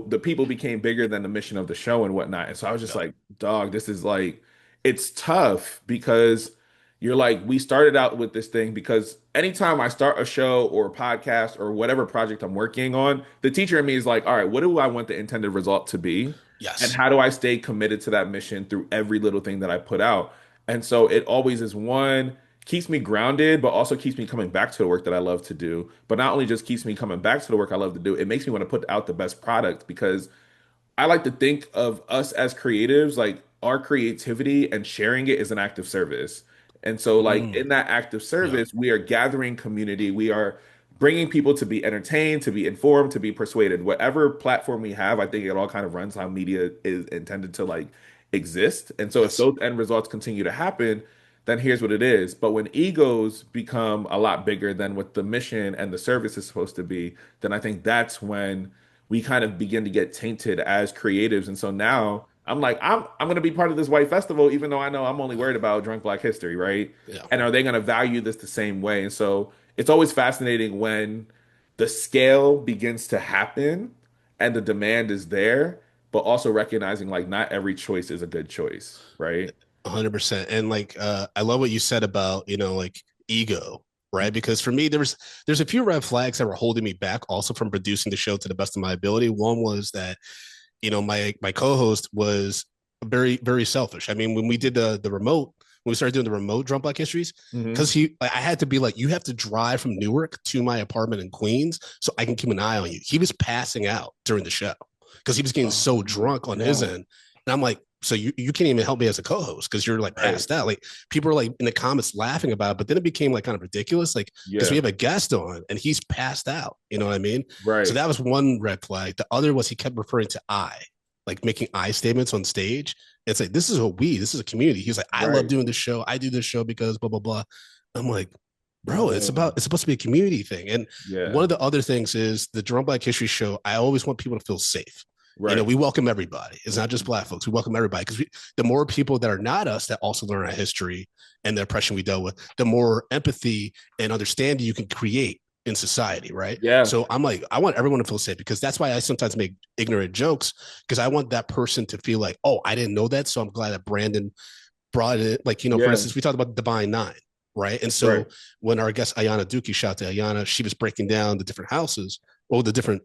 S2: the people became bigger than the mission of the show and whatnot. And so I was just
S1: yeah.
S2: like, dog, this is like, it's tough because you're like, we started out with this thing because anytime I start a show or a podcast or whatever project I'm working on, the teacher in me is like, all right, what do I want the intended result to be? And
S1: Yes.
S2: how do I stay committed to that mission through every little thing that I put out? And so it always is one, keeps me grounded, but also keeps me coming back to the work that I love to do. But not only just keeps me coming back to the work I love to do, it makes me want to put out the best product because I like to think of us as creatives, like our creativity and sharing it is an act of service. And so, like
S1: Mm,
S2: in that act of
S1: yeah.
S2: service, we are gathering community. We are bringing people to be entertained, to be informed, to be persuaded. Whatever platform we have, I think it all kind of runs how media is intended to like exist. And so, if
S1: Yes.
S2: those end results continue to happen, then here's what it is. But when egos become a lot bigger than what the mission and the service is supposed to be, then I think that's when we kind of begin to get tainted as creatives. And so now I'm like, I'm gonna be part of this white festival, even though I know I'm only worried about drunk Black history, right?
S1: Yeah.
S2: And are they gonna value this the same way? And so it's always fascinating when the scale begins to happen and the demand is there, but also recognizing like not every choice is a good choice, right?
S1: 100%. And like I love what you said about, like ego, right? Because for me there's a few red flags that were holding me back also from producing the show to the best of my ability. One was that, my co-host was very very selfish. I mean, when we did the remote, when we started doing the remote Drunk Black Histories,
S2: Hmm.
S1: because I had to be like, you have to drive from Newark to my apartment in Queens so I can keep an eye on you. He was passing out during the show because he was getting
S2: Oh
S1: so
S2: my
S1: drunk on his
S2: God.
S1: end. And I'm like, so you can't even help me as a co-host because you're like
S2: Right.
S1: passed out. Like people are like in the comments laughing about it, but then it became like kind of ridiculous. Like, because we
S2: Yeah.
S1: have a guest on and he's passed out. You know what I mean? So
S2: Right.
S1: that was one red flag. The other was he kept referring to I, like making I statements on stage. It's like, this is a community. He's like, I love
S2: Right.
S1: doing this show. I do this show because blah, blah, blah. I'm like, bro,
S2: Oh,
S1: it's supposed to be a community thing. And one
S2: yeah.
S1: of the other things is the Drum Black History Show. I always want people to feel safe.
S2: Right.
S1: We welcome everybody. It's not just Black folks. We welcome everybody because the more people that are not us that also learn our history and the oppression we dealt with, the more empathy and understanding you can create in society, right?
S2: Yeah.
S1: So I'm like, I want everyone to feel safe because that's why I sometimes make ignorant jokes because I want that person to feel like, oh, I didn't know that. So I'm glad that Brandon brought it. Like, for
S2: Yeah.
S1: instance, we talked about Divine Nine, right? And
S2: Right.
S1: so when our guest Ayana Duki, shout to Ayana, she was breaking down the different houses or the different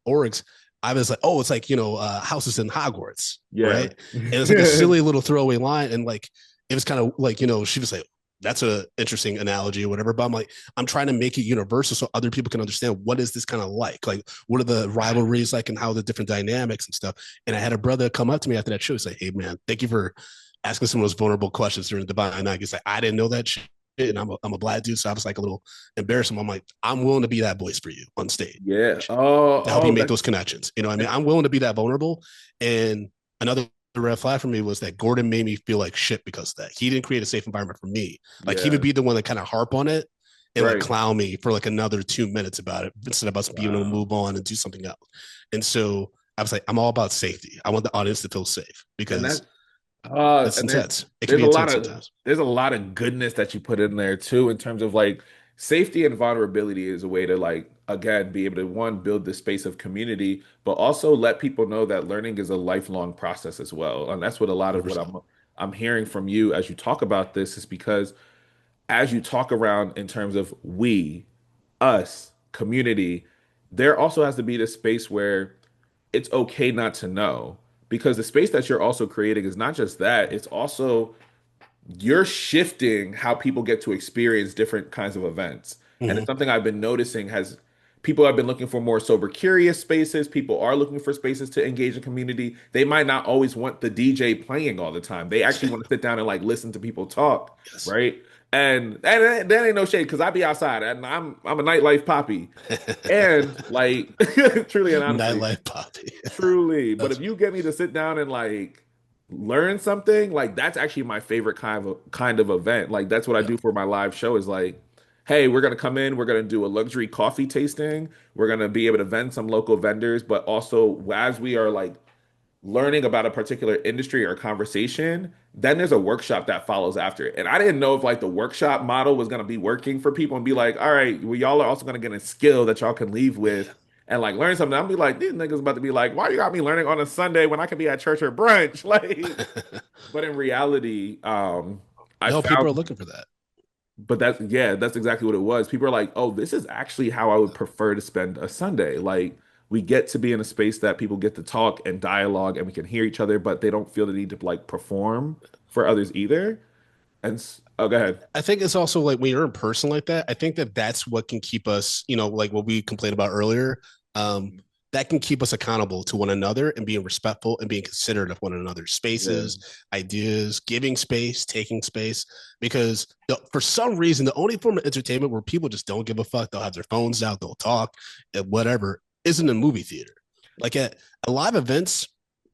S1: orgs. I was like, oh, it's like, houses in Hogwarts,
S2: Yeah.
S1: right? And it was like a silly little throwaway line. And like, it was kind of like, she was like, that's an interesting analogy or whatever. But I'm like, I'm trying to make it universal so other people can understand what is this kind of like? Like, what are the rivalries like and how the different dynamics and stuff. And I had a brother come up to me after that show. He's like, hey, man, thank you for asking some of those vulnerable questions during the Divine Night. He's like, I didn't know that shit. And I'm a black dude. So I was like a little embarrassed. I'm like, I'm willing to be that voice for you on stage
S2: Yeah. Oh,
S1: to help you make
S2: that's
S1: those connections. You know what I mean? I'm willing to be that vulnerable. And another red flag for me was that Gordon made me feel like shit because of that. He didn't create a safe environment for me. Like he would
S2: yeah.
S1: be the one that kind of harp on it and like
S2: Right.
S1: clown me for like another 2 minutes about it instead of us being able to
S2: Wow.
S1: move on and do something else. And so I was like, I'm all about safety. I want the audience to feel safe
S2: And
S1: because
S2: that
S1: it's
S2: and
S1: intense. It can
S2: there's
S1: be
S2: a lot
S1: intense
S2: of
S1: sometimes.
S2: there's a lot of goodness that you put in there too in terms of like safety and vulnerability is a way to like again be able to one build the space of community, but also let people know that learning is a lifelong process as well. And that's what a lot of what
S1: 100%.
S2: I'm hearing from you as you talk about this is because as you talk around in terms of we, us, community, there also has to be this space where it's okay not to know because the space that you're also creating is not just that, it's also you're shifting how people get to experience different kinds of events. And
S1: Mm-hmm.
S2: it's something I've been noticing has People have been looking for more sober, curious spaces. People are looking for spaces to engage in community. They might not always want the DJ playing all the time. They actually want to sit down and like listen to people talk,
S1: Yes.
S2: right? And that ain't no shade because I be outside and I'm a nightlife poppy. And like truly and honestly,
S1: Nightlife poppy.
S2: truly. But
S1: That's
S2: if you get me to sit down and like learn something, like that's actually my favorite kind of event. Like that's what I
S1: yeah.
S2: do for my live show is like, hey, we're gonna come in, we're gonna do a luxury coffee tasting, we're gonna be able to vend some local vendors, but also as we are like learning about a particular industry or conversation, then there's a workshop that follows after it. And I didn't know if like the workshop model was gonna be working for people and be like, all right, well, y'all are also gonna get a skill that y'all can leave with and like learn something. I'll be like, these niggas about to be like, why you got me learning on a Sunday when I can be at church or brunch? Like, but in reality, I
S1: No, people
S2: found
S1: are looking for that.
S2: but that's yeah, that's exactly what it was. People are like, "Oh, this is actually how I would prefer to spend a Sunday." Like we get to be in a space that people get to talk and dialogue and we can hear each other, but they don't feel the need to like perform for others either. Oh, go ahead.
S1: I think it's also like when you're in person like that, I think that that's what can keep us, like what we complained about earlier. Um, that can keep us accountable to one another and being respectful and being considerate of one another's
S2: Yeah.
S1: spaces, ideas, giving space, taking space. Because for some reason, the only form of entertainment where people just don't give a fuck, they'll have their phones out, they'll talk, and whatever, isn't a movie theater. Like at live events,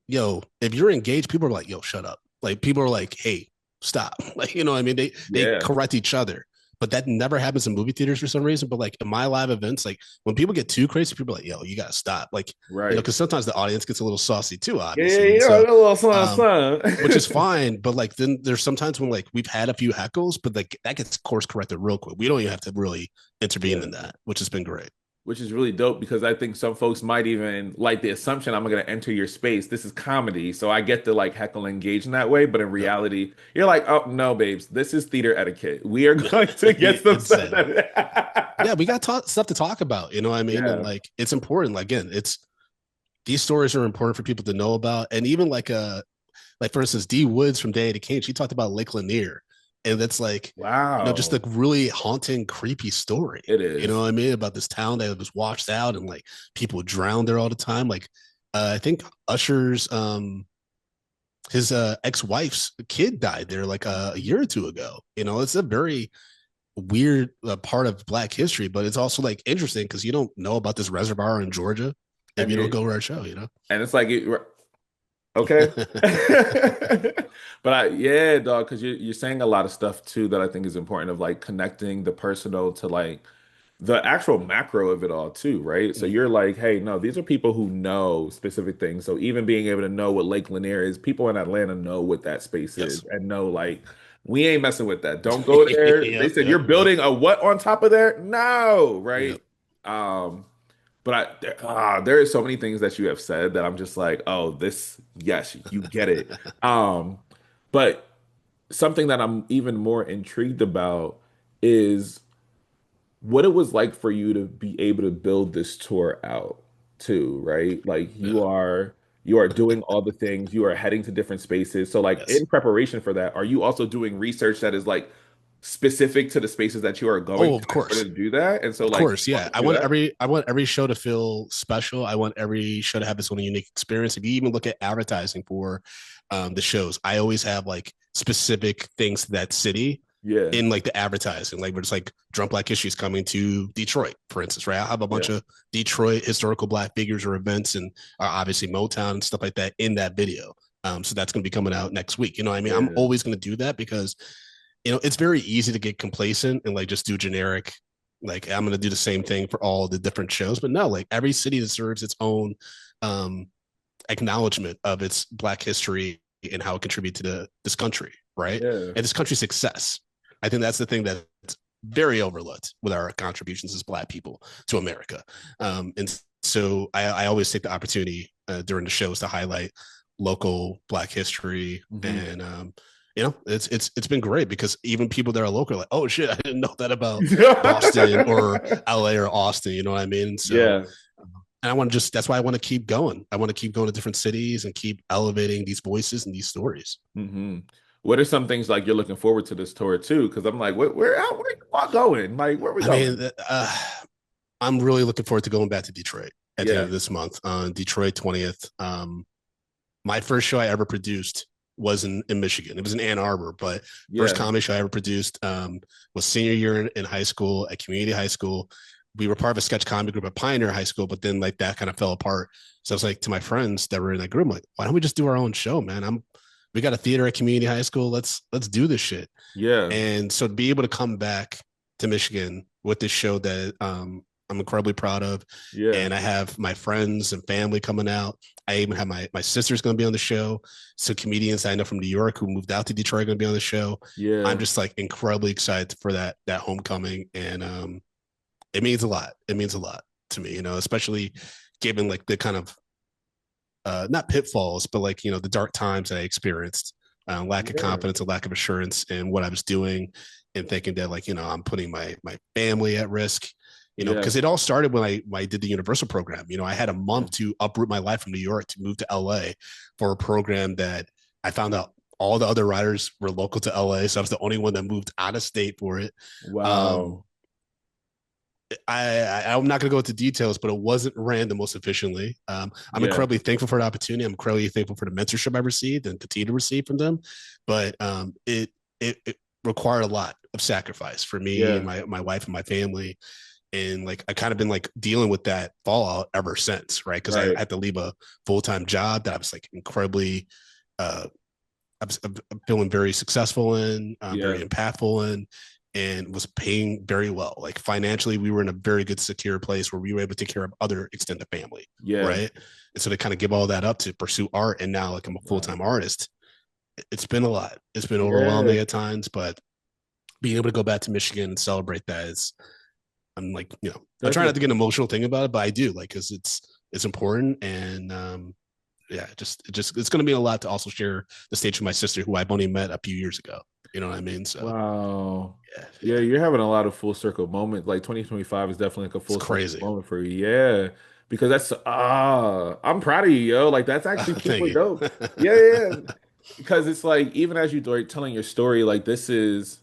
S1: if you're engaged, people are like, yo, shut up. Like people are like, hey, stop. Like, what I mean? They
S2: Yeah.
S1: correct each other. But that never happens in movie theaters for some reason. But like in my live events, like when people get too crazy, people are like, yo, you gotta stop. Like,
S2: Right.
S1: because sometimes the audience gets a little saucy too,
S2: Yeah, yeah,
S1: obviously. And
S2: yeah, a
S1: so
S2: little son,
S1: um, which is
S2: son.
S1: fine. But like then there's sometimes when like we've had a few heckles, but like that gets course corrected real quick. We don't even have to really intervene
S2: Yeah.
S1: in that, which has been great.
S2: Which is really dope because I think some folks might even like the assumption I'm going to enter your space. This is comedy, so I get to like heckle and engage in that way. But in
S1: Yep.
S2: reality, you're like, oh no, babes, this is theater etiquette. We are going to get some
S1: It's
S2: stuff
S1: yeah,
S2: that.
S1: we got stuff to talk about, you know what I mean? And
S2: Yeah.
S1: like it's important. Like, again, it's these stories are important for people to know about. And even like for instance, Dee Woods from Day of the King, she talked about Lake Lanier. And that's like, just
S2: Wow.
S1: like really haunting, creepy story.
S2: It
S1: You know
S2: is.
S1: what I mean? About this town that was washed out and like people drowned there all the time. Like I think Usher's his ex-wife's kid died there like a year or two ago. It's a very weird part of Black history, but it's also like interesting because you don't know about this reservoir in Georgia if
S2: And
S1: you don't
S2: you
S1: go to our show.
S2: and it's like okay. But yeah, dog, because you're saying a lot of stuff too that I think is important of like connecting the personal to like the actual macro of it all too, right? So you're like, hey, no, these are people who know specific things. So even being able to know what Lake Lanier is, people in Atlanta know what that space is
S1: Yes.
S2: and know like we ain't messing with that. Don't go there. They
S1: Yep.
S2: said you're
S1: Yep. Yep.
S2: building a what on top of there? No, right?
S1: Yep.
S2: Um, but there are so many things that you have said that I'm just like, oh, this, yes, you get it. But something that I'm even more intrigued about is what it was like for you to be able to build this tour out too, right? Like
S1: Yeah.
S2: you are doing all the things, you are heading to different spaces. So like
S1: Yes.
S2: in preparation for that, are you also doing research that is like specific to the spaces that you are going
S1: Oh,
S2: to
S1: of
S2: in order
S1: course.
S2: to do that? And so
S1: Of
S2: like can
S1: course.
S2: you walk
S1: Yeah.
S2: me through that?
S1: I want every show to feel special. I want every show to have its own unique experience. If you even look at advertising for the shows, I always have like specific things to that city
S2: Yeah.
S1: in like the advertising, like where it's like Drunk Black History is coming to Detroit, for instance, right? I'll have a bunch
S2: Yeah.
S1: of Detroit historical Black figures or events and obviously Motown and stuff like that in that video. So that's going to be coming out next week. You know what I mean? I'm
S2: Yeah.
S1: always going to do that because, it's very easy to get complacent and like just do generic, like I'm going to do the same thing for all the different shows. But no, like every city deserves its own um, acknowledgement of its Black history and how it contributed to this country, right?
S2: Yeah.
S1: And this country's success. I think that's the thing that's very overlooked with our contributions as Black people to America. And so I always take the opportunity during the shows to highlight local Black history
S2: Hmm.
S1: and it's been great because even people that are local are like, oh shit, I didn't know that about Boston or LA or Austin, you know what I mean? So
S2: Yeah.
S1: and I want to just that's why I want to keep going. I want to keep going to different cities and keep elevating these voices and these stories.
S2: Hmm. What are some things like you're looking forward to this tour too? Because I'm like, where you all going? Like, where are we
S1: I mean,
S2: going?
S1: I'm really looking forward to going back to Detroit at the end
S2: Yeah.
S1: of this month on Detroit 20th. My first show I ever produced was in Michigan. It was in Ann Arbor, but first
S2: Yeah.
S1: comedy show I ever produced was senior year in high school at community high school. We were part of a sketch comedy group at Pioneer High School, but then like that kind of fell apart. So I was like to my friends that were in that group, I'm like, why don't we just do our own show, man? We got a theater at community high school. Let's do this shit.
S2: Yeah.
S1: And so to be able to come back to Michigan with this show that I'm incredibly proud of,
S2: Yeah.
S1: and I have my friends and family coming out. I even have my sister's going to be on the show. So comedians I know from New York who moved out to Detroit are going to be on the show. I'm
S2: Yeah.
S1: just like incredibly excited for that homecoming, and it means a lot. It means a lot to me, especially given like the kind of not pitfalls, but like the dark times that I experienced, lack of
S2: Yeah.
S1: confidence, a lack of assurance in what I was doing, and thinking that like I'm putting my family at risk.
S2: Yeah.
S1: Because it all started when I did the Universal program. I had a
S2: Yeah.
S1: month to uproot my life from New York to move to LA for a program that I found out all the other writers were local to LA, so I was the only one that moved out of state for it. Um,
S2: Wow.
S1: I'm not going to go into details, but it wasn't ran the most efficiently. I'm
S2: Yeah.
S1: incredibly thankful for the opportunity. I'm incredibly thankful for the mentorship I received and continue to receive from them. But it required a lot of sacrifice for me and
S2: Yeah.
S1: my wife and my family. And like I kind of been like dealing with that fallout ever since, right? Because I
S2: Right.
S1: had to leave a full-time job that I was like incredibly I'm feeling very successful in, very
S2: Yeah.
S1: impactful in, and was paying very well. Like financially, we were in a very good, secure place where we were able to take care of other extended family,
S2: Yeah.
S1: right? And so to kind of give all that up to pursue art, and now like I'm a full
S2: Wow.
S1: time artist, it's been a lot. It's been
S2: Yeah.
S1: overwhelming at times, but being able to go back to Michigan and celebrate that is, I'm like, I
S2: That's
S1: try not
S2: a
S1: to get an emotional thing about it, but I do like because it's important, and yeah, it's going to mean a lot to also share the stage with my sister, who I've only met a few years ago. You know what I mean? So
S2: wow.
S1: yeah,
S2: Yeah,
S1: yeah,
S2: you're having a lot of full circle moments. Like 2025 is definitely like a
S1: it's
S2: full circle
S1: crazy.
S2: moment for you. Yeah. Because that's I'm proud of you, yo. Like that's actually
S1: Thank
S2: super
S1: you.
S2: dope. Yeah, yeah. Yeah. Because it's like even as you are telling your story, like this is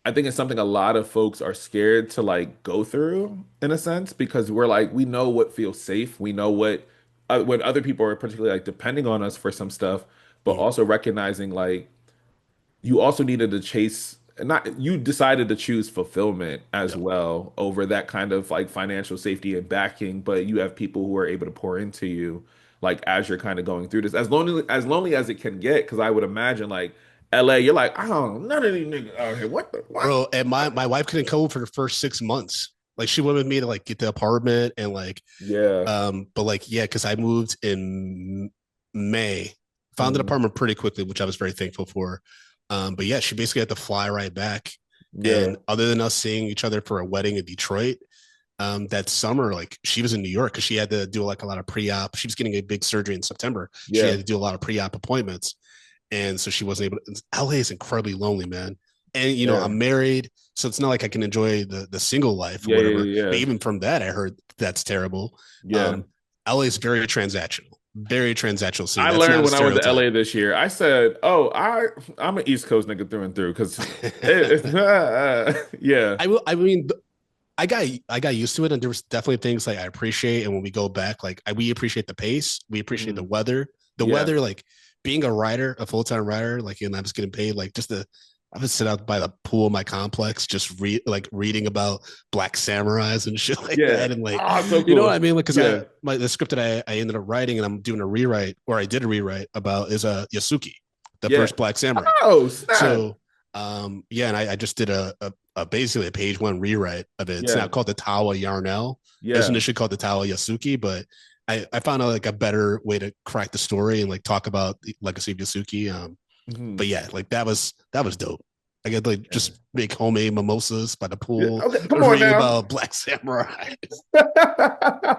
S2: I think it's something a lot of folks are scared to like go through in a sense because we're like we know what feels safe. We know what other people are particularly like depending on us for some stuff, but
S1: Mhm.
S2: also recognizing like you also needed to chase not you decided to choose fulfillment as
S1: Yeah,
S2: well over that kind of like financial safety and backing, but you have people who are able to pour into you like as you're kind of going through this as lonely as it can get because I would imagine like LA you're like I don't none of these niggas out here what
S1: bro. And my wife couldn't come for the first 6 months. Like she went with me to like get the apartment and like,
S2: yeah
S1: but like yeah, because I moved in May, found an
S2: mhm,
S1: apartment pretty quickly, which I was very thankful for. But yeah, she basically had to fly right back.
S2: yeah
S1: And other than us seeing each other for a wedding in Detroit, that summer, like she was in New York because she had to do like a lot of pre-op. She was getting a big surgery in September. She had
S2: yeah
S1: to do a lot of pre-op appointments, and so she wasn't able to. LA is incredibly lonely, man. And
S2: yeah
S1: I'm married, so it's not like I can enjoy the single life or
S2: yeah
S1: whatever.
S2: yeah
S1: But
S2: yeah
S1: even from that, I heard that's terrible.
S2: yeah
S1: LA is very transactional city.
S2: I
S1: That's
S2: learned
S1: not a
S2: when I went to
S1: stereotype.
S2: LA this year. I said, "Oh, I'm an East Coast nigga through and through." Because yeah,
S1: I mean, I got used to it, and there was definitely things like I appreciate. And when we go back, like we appreciate the pace, we appreciate the
S2: mhm,
S1: weather. The
S2: yeah,
S1: weather, like being a writer, a full time writer, like and I was getting paid, like just to I would sit out by the pool of my complex, just reading about black samurais and shit like
S2: yeah.
S1: that, and like
S2: Ah, so
S1: you know what I
S2: cool.
S1: mean? Like because
S2: Yeah,
S1: the script that I ended up writing and I'm doing a rewrite, or I did a rewrite about is a Yasuki, the
S2: yeah.
S1: first black samurai.
S2: Oh, snap.
S1: So yeah, and I just did a basically a page one rewrite of it. It's
S2: Yeah,
S1: now called the Tawa Yarnell. It was
S2: yeah.
S1: initially called the Tawa Yasuki, but I found out like a better way to crack the story and like talk about the legacy of Yasuki. But
S2: Mhm.
S1: yeah, like that was dope. I could like
S2: Yeah.
S1: just make homemade mimosas by the
S2: Yeah,
S1: pool,
S2: okay, come on
S1: reading
S2: now.
S1: about Black Samurai. Yeah.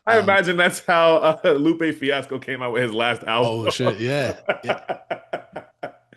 S2: I imagine that's how Lupe Fiasco came out with his last album.
S1: Oh shit, yeah. Yeah.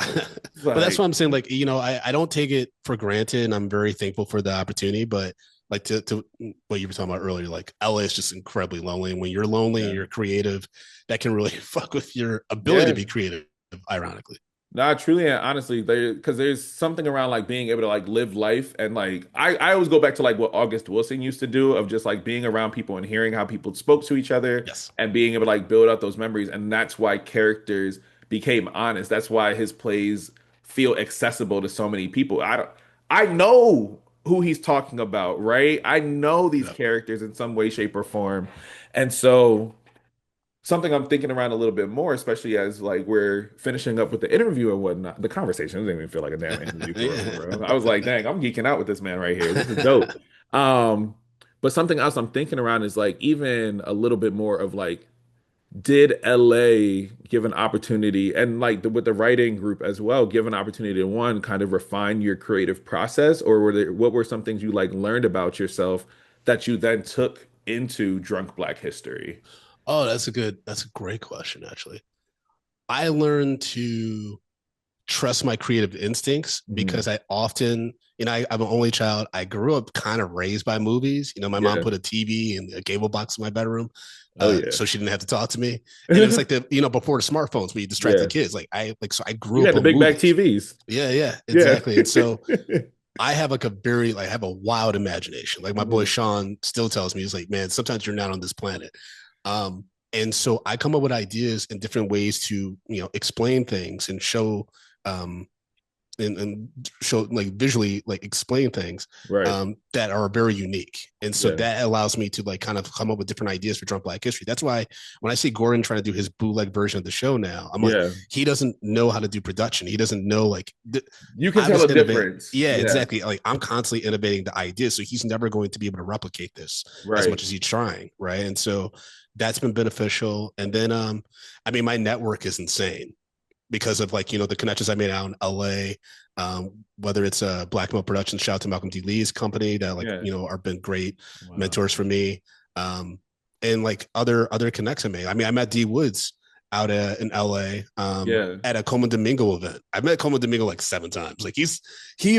S2: It's
S1: But that's
S2: like,
S1: what I'm saying. Like, I don't take it for granted, and I'm very thankful for the opportunity. But like to what you were talking about earlier, like LA is just incredibly lonely. And when you're lonely and
S2: yeah,
S1: you're creative, that can really fuck with your ability to
S2: yeah.
S1: be creative, ironically.
S2: Nah, truly and honestly, because there's something around like being able to like live life and like I always go back to like what August Wilson used to do of just like being around people and hearing how people spoke to each other
S1: Yes.
S2: and being able to like build out those memories. And that's why characters became honest. That's why his plays feel accessible to so many people. I know who he's talking about, right? I know these
S1: Yeah.
S2: characters in some way, shape, or form. And so something I'm thinking around a little bit more, especially as like we're finishing up with the interview and whatnot. The conversation doesn't even feel like a damn interview
S1: Yeah.
S2: for real. I was like, dang, I'm geeking out with this man right here. This is dope. Um, but something else I'm thinking around is like even a little bit more of like, did LA give an opportunity and like with the writing group as well, give an opportunity to one kind of refine your creative process, or what were some things you like learned about yourself that you then took into Drunk Black History?
S1: Oh, that's a great question, actually. I learned to trust my creative instincts
S2: Mhm.
S1: because I often, I'm an only child. I grew up kind of raised by movies. My mom
S2: Yeah.
S1: put a TV and a cable box in my bedroom,
S2: Oh yeah.
S1: so she didn't have to talk to me. And it was like before the smartphones, where you distract the
S2: Yeah.
S1: kids. So I
S2: You
S1: grew up
S2: had the
S1: on
S2: big back
S1: movies.
S2: TVs.
S1: Yeah, yeah,
S2: Yeah.
S1: exactly. And so I have like I have a wild imagination. Like my boy
S2: Mhm.
S1: Sean still tells me, he's like, man, sometimes you're not on this planet. Um, and so I come up with ideas and different ways to, explain things and show, um, and show like visually like explain things
S2: Right.
S1: that are very unique. And so
S2: Yeah.
S1: that allows me to like kind of come up with different ideas for Drunk Black History. That's why when I see Gordon trying to do his bootleg version of the show now, I'm like,
S2: Yeah.
S1: he doesn't know how to do production. He doesn't know like
S2: You can
S1: I
S2: tell
S1: was
S2: a
S1: innovating.
S2: difference.
S1: Yeah,
S2: Yeah.
S1: exactly. Like I'm constantly innovating the ideas. So he's never going to be able to replicate this as
S2: Right.
S1: much as he's trying. Right. And so that's been beneficial. And then I mean my network is insane because of like, the connections I made out in LA. Whether it's a Black Milk Productions, shout out to Malcolm D. Lee's company that like,
S2: Yeah.
S1: are been great
S2: Wow.
S1: mentors for me. Um, and like other connects I made. I mean, I met D Woods out in LA
S2: Yeah.
S1: at a Como Domingo event. I've met Como Domingo like 7 times. Like he's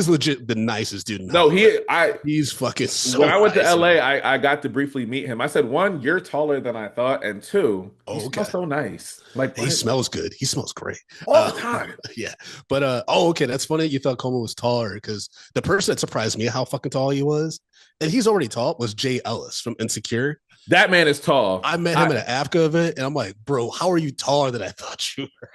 S1: legit the nicest dude in
S2: No,
S1: Hollywood.
S2: I
S1: He's fucking
S2: when
S1: so
S2: I went to
S1: nice,
S2: LA,
S1: man.
S2: I got to briefly meet him. I said, one, you're taller than I thought, and two, you
S1: Oh,
S2: smell
S1: okay.
S2: so nice. Like
S1: He
S2: what?
S1: smells good. He smells great.
S2: All the time.
S1: Yeah. But oh, okay. That's funny. You thought Coleman was taller because the person that surprised me how fucking tall he was, and he's already tall, was Jay Ellis from Insecure.
S2: That man is tall.
S1: I met him at an AFCA event, and I'm like, bro, how are you taller than I thought you were?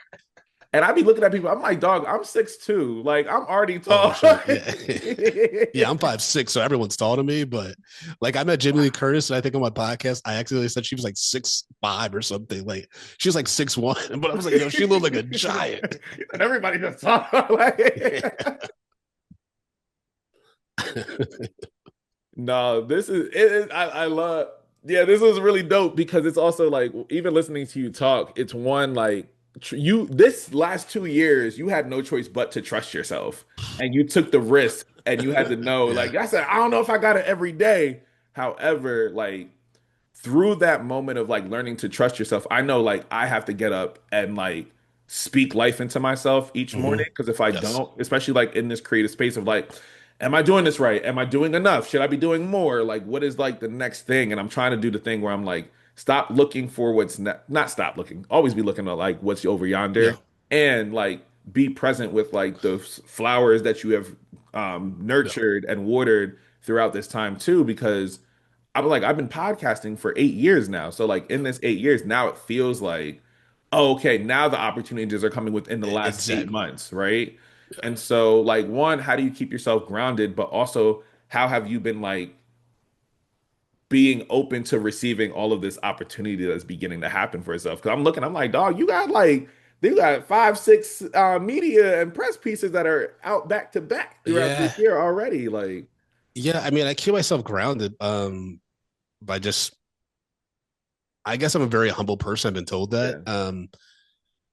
S2: And I be looking at people, I'm like, dog, I'm 6'2". Like, I'm already
S1: Oh
S2: tall.
S1: shit, yeah, yeah. I'm 5'6", so everyone's tall to me. But like, I met Jamie Lee Curtis, and I think on my podcast, I accidentally said she was like 6'5" or something. Like, she was like 6'1", but I was like, yo, she looked like a giant.
S2: And everybody just tall. Like, no, this is it. I love. Yeah, this was really dope because it's also like even listening to you talk. It's one like you this last 2 years you had no choice but to trust yourself, and you took the risk, and you had to know.
S1: Yeah,
S2: Like I said, I don't know if I got it every day. However, like through that moment of like learning to trust yourself, I know like I have to get up and like speak life into myself each
S1: mm-hmm.
S2: morning because if I
S1: Yes,
S2: don't, especially like in this creative space of like, am I doing this right? Am I doing enough? Should I be doing more? Like, what is like the next thing? And I'm trying to do the thing where I'm like, stop looking for what's not stop looking, always be looking at like what's over
S1: yeah,
S2: yonder and like be present with like the flowers that you have
S1: yeah.
S2: nurtured and watered throughout this time too, because I'm like, I've been podcasting for 8 years now. So like in this 8 years, now it feels like, oh, okay, now the opportunities are coming within the last eight
S1: Exactly.
S2: months, right?
S1: Yeah.
S2: And so like one, how do you keep yourself grounded? But also, how have you been like being open to receiving all of this opportunity that's beginning to happen for yourself? Because I'm looking, I'm like, dog, you got 5, 6 media and press pieces that are out back to back throughout this
S1: Yeah.
S2: year already. Like,
S1: Yeah. I mean, I keep myself grounded by just, I guess I'm a very humble person. I've been told that.
S2: yeah,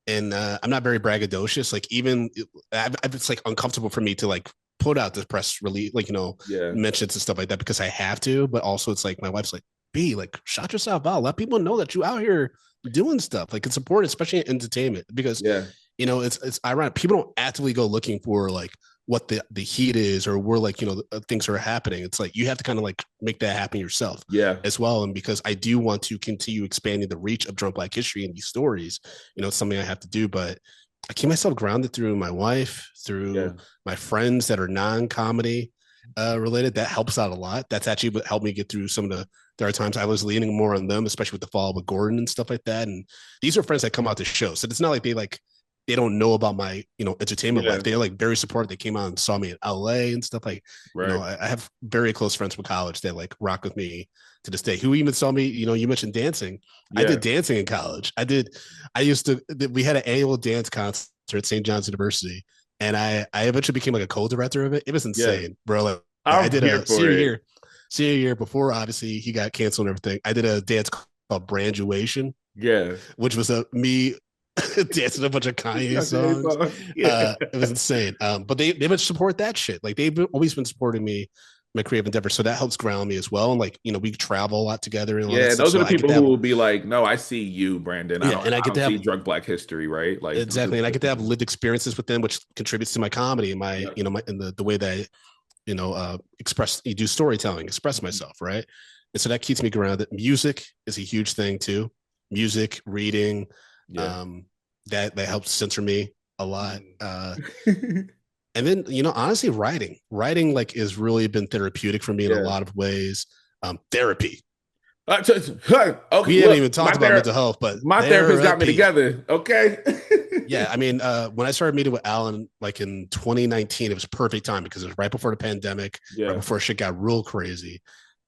S1: And I'm not very braggadocious. Like, even it's like uncomfortable for me to like put out the press release, like,
S2: yeah,
S1: mentions and stuff like that because I have to. But also, it's like my wife's like, B, like, shout yourself out. Let people know that you out here doing stuff. Like, it's important, especially in entertainment, because
S2: yeah,
S1: it's ironic. People don't actively go looking for like what the heat is or where like things are happening. It's like you have to kind of like make that happen yourself
S2: yeah.
S1: as well. And because I do want to continue expanding the reach of Drunk Black history and these stories, it's something I have to do. But I keep myself grounded through my wife,
S2: Yeah.
S1: through my friends that are non-comedy related. That helps out a lot. That's actually what helped me get through some of the. There are times I was leaning more on them, especially with the fall with Gordon and stuff like that. And these are friends that come out to show, so it's not like they don't know about my entertainment life.
S2: Yeah.
S1: They're like very supportive. They came out and saw me in LA and stuff like.
S2: Right.
S1: I have very close friends from college that like rock with me to this day. Who even saw me. You mentioned dancing. I
S2: Yeah.
S1: did dancing in college. I used to. We had an annual dance concert at St. John's University, and I eventually became like a co-director of it. It was
S2: Yeah.
S1: insane, bro. Like, I
S2: I'm
S1: did
S2: here
S1: a
S2: for it.
S1: senior year before obviously he got canceled and everything. I did a dance called Branduation,
S2: Yeah.
S1: which was a me dancing a bunch of Kanye
S2: Okay,
S1: songs.
S2: so, yeah.
S1: It was insane. But they would support that shit. Like they've always been supporting me, my creative endeavor. So that helps ground me as well. And like we travel a lot together and all that
S2: Yeah,
S1: stuff.
S2: those are
S1: So
S2: the
S1: I get
S2: people
S1: to
S2: who
S1: have
S2: will be like, "No, I see you, Brandon. I
S1: yeah,
S2: don't
S1: and I
S2: I
S1: get
S2: don't
S1: to
S2: see
S1: have
S2: drug black history, right?" Like those are
S1: exactly, and I
S2: the
S1: get to have
S2: people.
S1: lived experiences with them, which contributes to my comedy and my
S2: Yeah.
S1: in the way that I express you do storytelling, express
S2: Mhm.
S1: myself, right? And so that keeps me grounded. Music is a huge thing too. Music, reading,
S2: Yeah.
S1: um, that helps censor me a lot.
S2: Mhm.
S1: And then honestly, writing like is really been therapeutic for me in a
S2: Yeah.
S1: lot of ways. Therapy.
S2: Okay,
S1: We haven't
S2: look,
S1: even talked about mental health, but
S2: my therapist got me
S1: therapy.
S2: together. Okay.
S1: Yeah, I mean, when I started meeting with Alan, like in 2019, it was perfect time because it was right before the pandemic, right
S2: Yeah.
S1: before shit got real crazy,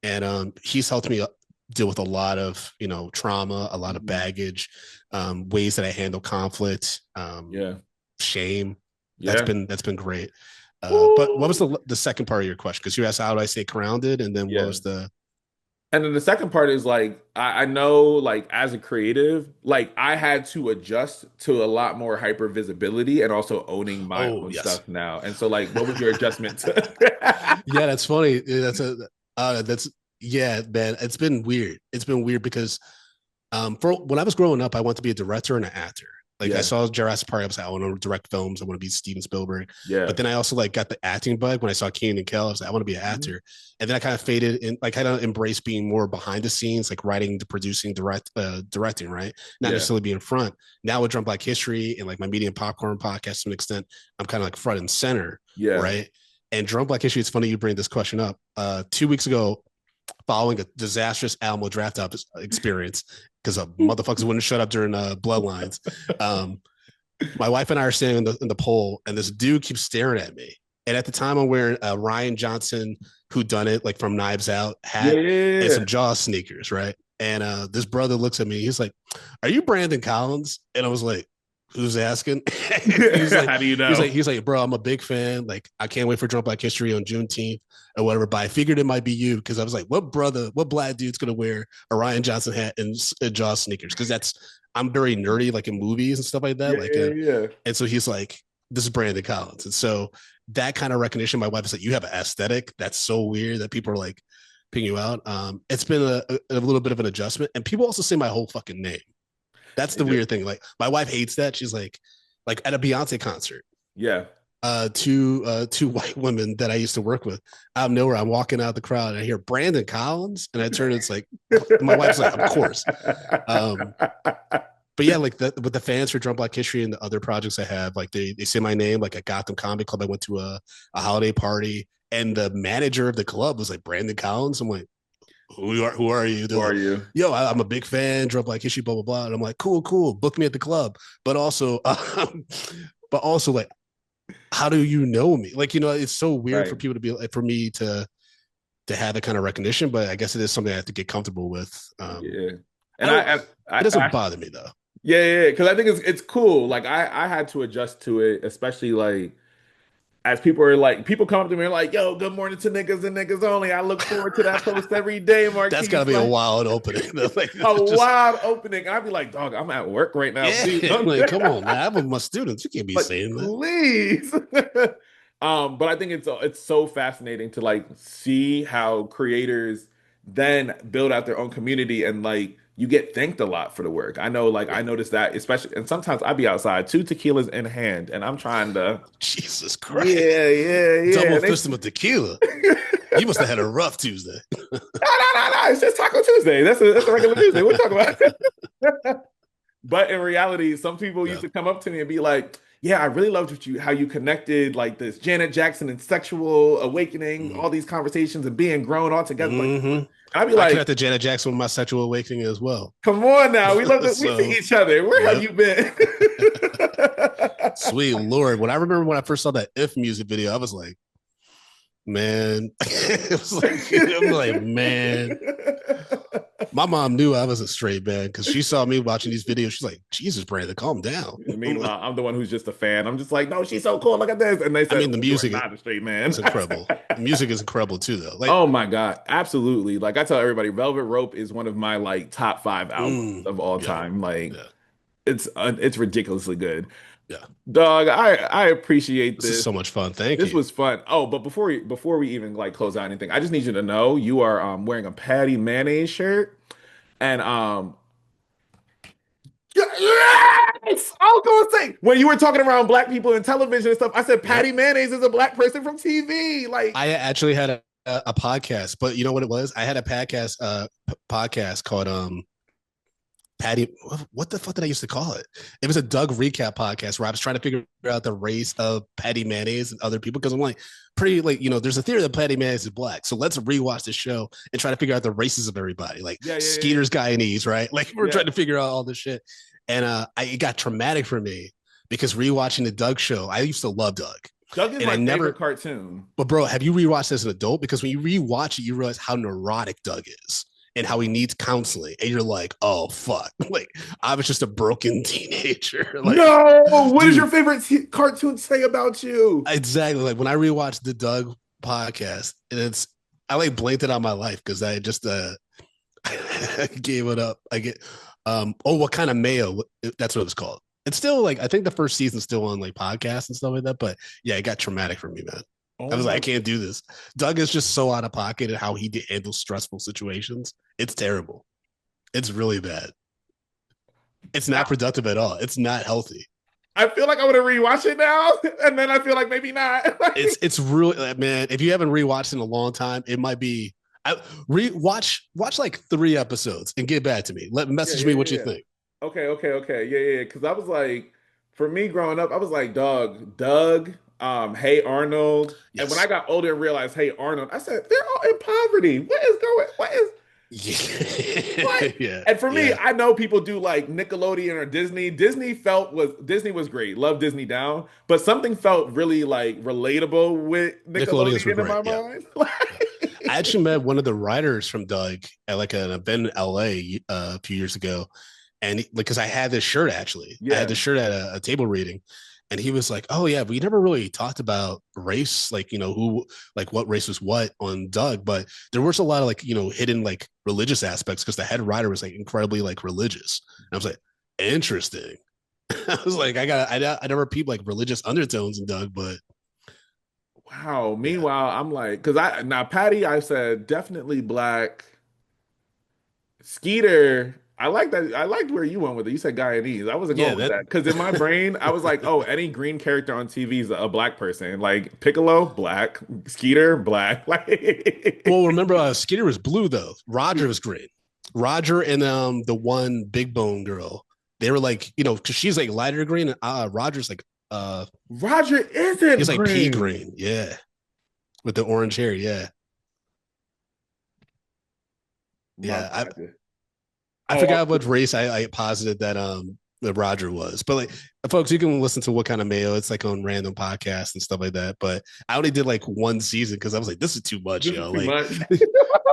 S1: and he's helped me deal with a lot of trauma, a lot of
S2: Mhm.
S1: baggage, ways that I handle conflict,
S2: Yeah.
S1: shame.
S2: Yeah.
S1: That's been great. But what was
S2: Woo!
S1: the second part of your question? Because you asked how do I stay grounded, and then what
S2: Yeah.
S1: was the
S2: And then the second part is like I know like as a creative, like I had to adjust to a lot more hyper visibility and also owning my
S1: oh
S2: own
S1: yes.
S2: stuff now. And so like what was your adjustment to
S1: Yeah, that's funny. That's yeah, man. It's been weird. It's been weird because for when I was growing up, I wanted to be a director and an actor. Like I
S2: Yeah.
S1: saw Jurassic Park, I was like, I want to direct films. I want to be Steven Spielberg.
S2: Yeah.
S1: But then I also like got the acting bug when I saw Kenan and Kel. I was like, I want to be an
S2: Mhm.
S1: actor. And then I kind of faded and like kind of embraced being more behind the scenes, like writing, producing, directing, right? Not
S2: Yeah.
S1: necessarily being front. Now with Drunk Black History and like my Media and Popcorn podcast to an extent, I'm kind of like front and center,
S2: Yeah.
S1: right? And Drunk Black History, it's funny you bring this question up. 2 weeks ago, following a disastrous Alamo draft up experience because motherfuckers wouldn't shut up during Bloodlines. Um, my wife and I are standing in the pole, and this dude keeps staring at me. And at the time, I'm wearing a Ryan Johnson Who Done It, like from Knives Out
S2: Yeah.
S1: hat and
S2: Yeah.
S1: some Jaws sneakers, right? And this brother looks at me. He's like, "Are you Brandon Collins?" And I was like, "Who's asking?" he's like,
S2: How do you
S1: he's like,
S2: know?
S1: he's like, "Bro, I'm a big fan. Like, I can't wait for Drunk Black History on Juneteenth or whatever." But I figured it might be you because I was like, what black dude's gonna wear a Ryan Johnson hat and Jaws sneakers? Because I'm very nerdy, like in movies and stuff like that.
S2: Yeah,
S1: Like,
S2: yeah, yeah.
S1: and so he's like, "This is Brandon Collins," and so that kind of recognition. My wife is like, "You have an aesthetic that's so weird that people are like." Ping you out. It's been a little bit of an adjustment, and people also say my whole fucking name. That's
S2: They
S1: the
S2: do.
S1: weird thing. Like my wife hates that. She's like at a Beyonce concert,
S2: Yeah.
S1: two white women that I used to work with. Out of nowhere, I'm walking out the crowd and I hear Brandon Collins, and I turn. It's like my wife's like, of course. Um, but yeah, like with the fans for Drum Black History and the other projects I have, like they say my name. Like at Gotham Comedy Club, I went to a holiday party, and the manager of the club was like Brandon Collins. I'm like, who are you? They're
S2: Who are
S1: like,
S2: you?
S1: yo, I'm a big fan, Drum Black History, blah blah blah. And I'm like, cool, book me at the club. But also, like, how do you know me? Like, it's so weird for
S2: Right.
S1: people to be like, for me to have that kind of recognition. But I guess it is something I have to get comfortable with.
S2: Yeah.
S1: I
S2: And
S1: don't. It doesn't
S2: I
S1: bother me though.
S2: yeah, yeah, because I think it's cool. Like I had to adjust to it, especially like as people come up to me and like, yo, good morning to niggas and niggas only. I look forward to that post every day,
S1: That's got to
S2: Marquise.
S1: be a
S2: Like
S1: wild opening. Like
S2: a
S1: just
S2: wild opening. I'd be like, dog, I'm at work right now.
S1: yeah,
S2: Please don't
S1: like come on, man. I'm with my students. You can't be
S2: like
S1: saying that.
S2: please. But I think it's so fascinating to like see how creators then build out their own community and like you get thanked a lot for the work. I know, like I
S1: Yeah.
S2: noticed that, especially, and sometimes I be outside, two tequilas in hand, and I'm trying to,
S1: Jesus Christ.
S2: yeah, yeah, yeah.
S1: Double
S2: And they,
S1: fist him with tequila. You must have had a rough Tuesday.
S2: no, no, no, no. It's just Taco Tuesday. That's a regular Tuesday. What you talking about? But in reality, some people used
S1: Yeah.
S2: to come up to me and be like, "Yeah, I really loved how you connected like this Janet Jackson and sexual awakening,
S1: Mm.
S2: all these conversations and being grown all together like this."
S1: Hmm.
S2: And I'd be
S1: I
S2: like,
S1: connected Janet Jackson with my sexual awakening as well.
S2: "Come on now, we love that we see
S1: So,
S2: each other. Where have
S1: yep.
S2: you been?"
S1: Sweet Lord. When I remember when I first saw that If music video, I was like, man, it was like, I'm like, man, my mom knew I was a straight man because she saw me watching these videos. She's like, Jesus, Brandon, calm down.
S2: Meanwhile, I'm the one who's just a fan. I'm just like, "No, she's so cool. Look at this." And they
S1: I
S2: said,
S1: mean, the
S2: "Oh, you are
S1: music
S2: not a straight
S1: is
S2: man."
S1: incredible. The music is incredible too, though. Like,
S2: Oh my God, absolutely. Like I tell everybody, Velvet Rope is one of my like top five albums of all
S1: yeah,
S2: time. Like
S1: yeah,
S2: it's ridiculously good.
S1: yeah.
S2: Dog, I appreciate
S1: This is
S2: this.
S1: so much fun. Thank
S2: This
S1: you.
S2: was fun. Oh, but before we even like close out anything, I just need you to know you are wearing a Patty Mayonnaise shirt. And yes! I was gonna say when you were talking around black people in television and stuff, I said
S1: Yep.
S2: Patty Mayonnaise is a black person from TV. Like,
S1: I actually had a podcast, but you know what it was? I had a podcast called Patty. What the fuck did I used to call it? It was a Doug recap podcast where I was trying to figure out the race of Patty Mayonnaise and other people because I'm like pretty like there's a theory that Patty Mayonnaise is black, so let's rewatch the show and try to figure out the races of everybody. Like
S2: yeah, yeah, yeah,
S1: Skeeter's Guyanese, right? Like we're
S2: yeah.
S1: trying to figure out all this shit, and it got traumatic for me because rewatching the Doug show, I used to love Doug,
S2: Doug is
S1: and I
S2: my favorite
S1: never.
S2: cartoon.
S1: But bro, have you rewatched as an adult? Because when you rewatch it, you realize how neurotic Doug is and how he needs counseling. And you're like, oh fuck. Like I was just a broken teenager. Like,
S2: No, what does your
S1: dude,
S2: favorite cartoon say about you?
S1: exactly. Like when I rewatched the Doug podcast, and I like blanked it on my life because I just I gave it up. I get what kind of mayo? That's what it's called. It's still like I think the first season's still on like podcasts and stuff like that. But yeah, it got traumatic for me, man. I
S2: Oh
S1: was like, I
S2: my,
S1: can't do this. Doug is just so out of pocket and how he handles stressful situations. It's terrible. It's really bad. It's not productive at all. It's not healthy.
S2: I feel like I want to rewatch it now, and then I feel like maybe not.
S1: It's really man. If you haven't rewatched in a long time, it might be. I watch like 3 episodes and get back to me.
S2: Yeah,
S1: Message
S2: yeah,
S1: me what
S2: yeah,
S1: you
S2: yeah.
S1: think.
S2: Okay. Yeah, yeah. Because I was like, for me growing up, I was like, Doug, Hey Arnold. And when I
S1: Yes.
S2: got older and realized Hey Arnold, I said, they're all in poverty. What?
S1: Yeah. Yeah.
S2: And for me,
S1: Yeah.
S2: I know people do like Nickelodeon or Disney. Disney was great. Love Disney down, but something felt really like relatable with
S1: Nickelodeons were
S2: Nickelodeon in my
S1: great. Yeah.
S2: mind.
S1: Yeah. I actually met one of the writers from Doug at like an event in LA a few years ago, and because I had this shirt actually, I had
S2: Yeah,
S1: this shirt at a table reading, and he was like, "Oh yeah, we never really talked about race, like who, like what race was what on Doug, but there was a lot of like hidden like religious aspects because the head writer was like incredibly like religious." And I was like, "Interesting." I was like, I never peeped like religious undertones in Doug, but
S2: wow.
S1: yeah,
S2: Meanwhile, I'm like, because I now Patty, I said definitely black. Skeeter, I like that. I liked where you went with it. You said Guyanese. I wasn't
S1: yeah,
S2: going with
S1: that
S2: that because in my brain, I was like, oh, any green character on TV is a black person. Like Piccolo, black. Skeeter, black.
S1: Well,
S2: Like,
S1: remember, Skeeter was blue though. Roger was green. Roger and the one big bone girl, they were like, because she's like lighter green, and Roger's like
S2: Roger
S1: he's
S2: isn't
S1: like pea
S2: green.
S1: green, yeah, with the orange hair, yeah,
S2: My
S1: yeah. I
S2: God.
S1: I
S2: Oh,
S1: forgot what race I posited that Roger was, but like folks, you can listen to What Kind of Mayo. It's like on random podcasts and stuff like that. But I only did like one season because I was like, this is too much,
S2: this is
S1: yo.
S2: too much.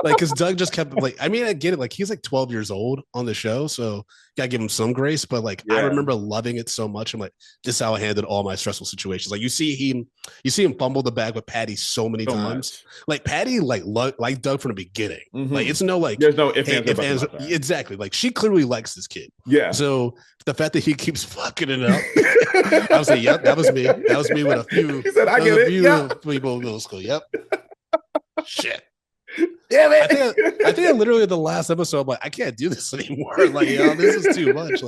S1: Like because Doug just kept like I mean I get it like he's like 12 years old on the show so gotta give him some grace but like I
S2: Yeah,
S1: remember loving it so much. I'm like this is how I handled all my stressful situations. Like you see him fumble the bag with Patty so many
S2: so
S1: times.
S2: much.
S1: Like Patty like Doug from the beginning. Like
S2: Hmm.
S1: it's no like
S2: There's no ifs,
S1: hey
S2: ands, or
S1: if
S2: buts
S1: and
S2: about that.
S1: exactly like she clearly likes this kid.
S2: Yeah.
S1: So the fact that he keeps fucking it up I was like yep that was me with a few
S2: He said, I
S1: that was
S2: get
S1: a
S2: it.
S1: few
S2: Yep.
S1: people in middle school. Yep. Shit.
S2: Damn
S1: I think I think I
S2: it.
S1: literally the last episode, I'm like, I can't do this anymore. Like, this is too much.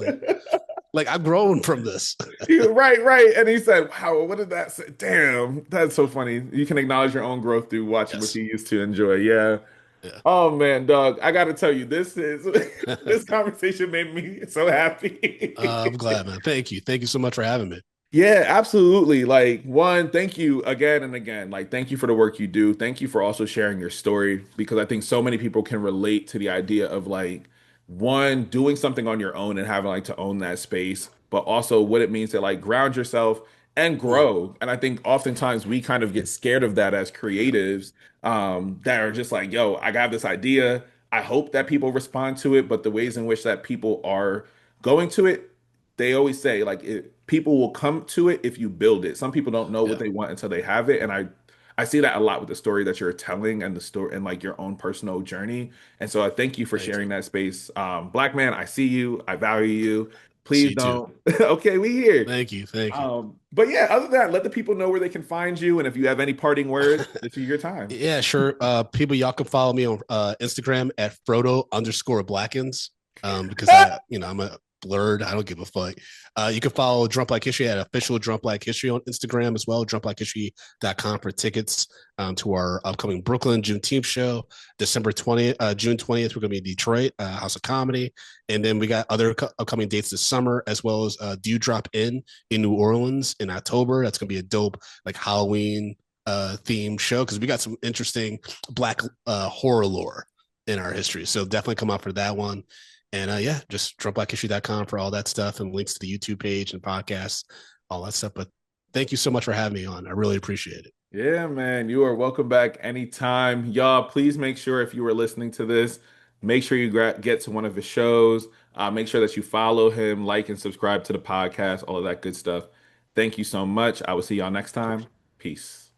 S1: Like I'm grown from this.
S2: Right, right. And he said, wow, what did that say? Damn, that's so funny. You can acknowledge your own growth through watching what
S1: Yes.
S2: you used to enjoy. Yeah.
S1: Yeah.
S2: Oh man, Doug, I gotta tell you, this is this conversation made me so
S1: I'm
S2: happy.
S1: glad, man. Thank you. Thank you so much for having me.
S2: Yeah, absolutely. Like, one, thank you again and again. Like, thank you for the work you do. Thank you for also sharing your story because I think so many people can relate to the idea of like, one, doing something on your own and having like to own that space, but also what it means to like ground yourself and
S1: Mm,
S2: grow. And I think oftentimes we kind of get scared of that as creatives, that are just like, yo, I got this idea. I hope that people respond to it, but the ways in which that people are going to it, they always say like people will come to it if you build it. Some people don't know what
S1: yeah.
S2: they want until they have it, and I see that a lot with the story that you're telling and the story and like your own personal journey. And so I thank you for
S1: Thank
S2: sharing
S1: you.
S2: that space. Black man, I see you. I value you.
S1: See
S2: Please
S1: you too.
S2: don't. Okay, we here.
S1: Thank you. Thank you.
S2: But yeah, other than that, let the people know where they can find you, and if you have any parting words, this is your time.
S1: Yeah, sure. People, y'all can follow me on Instagram at Frodo_Blackens. Because I'm a blurred. I don't give a fuck. You can follow Drunk Black History at official Drunk Black History on Instagram as well. DrunkBlackHistory.com for tickets to our upcoming Brooklyn Juneteenth show, December 20th, June 20th. We're gonna be in Detroit, House of Comedy, and then we got other upcoming dates this summer as well as Do You Drop in New Orleans in October. That's gonna be a dope like Halloween themed show because we got some interesting black horror lore in our history. So definitely come out for that one. And yeah, just drunkblackhistory.com for all that stuff and links to the YouTube page and podcasts, all that stuff. But thank you so much for having me on. I really appreciate it.
S2: Yeah, man, you are welcome back anytime. Y'all, please make sure if you were listening to this, make sure you get to one of his shows. Make sure that you follow him, like and subscribe to the podcast, all of that good stuff. Thank you so much. I will see y'all next
S1: Of
S2: time.
S1: course.
S2: Peace.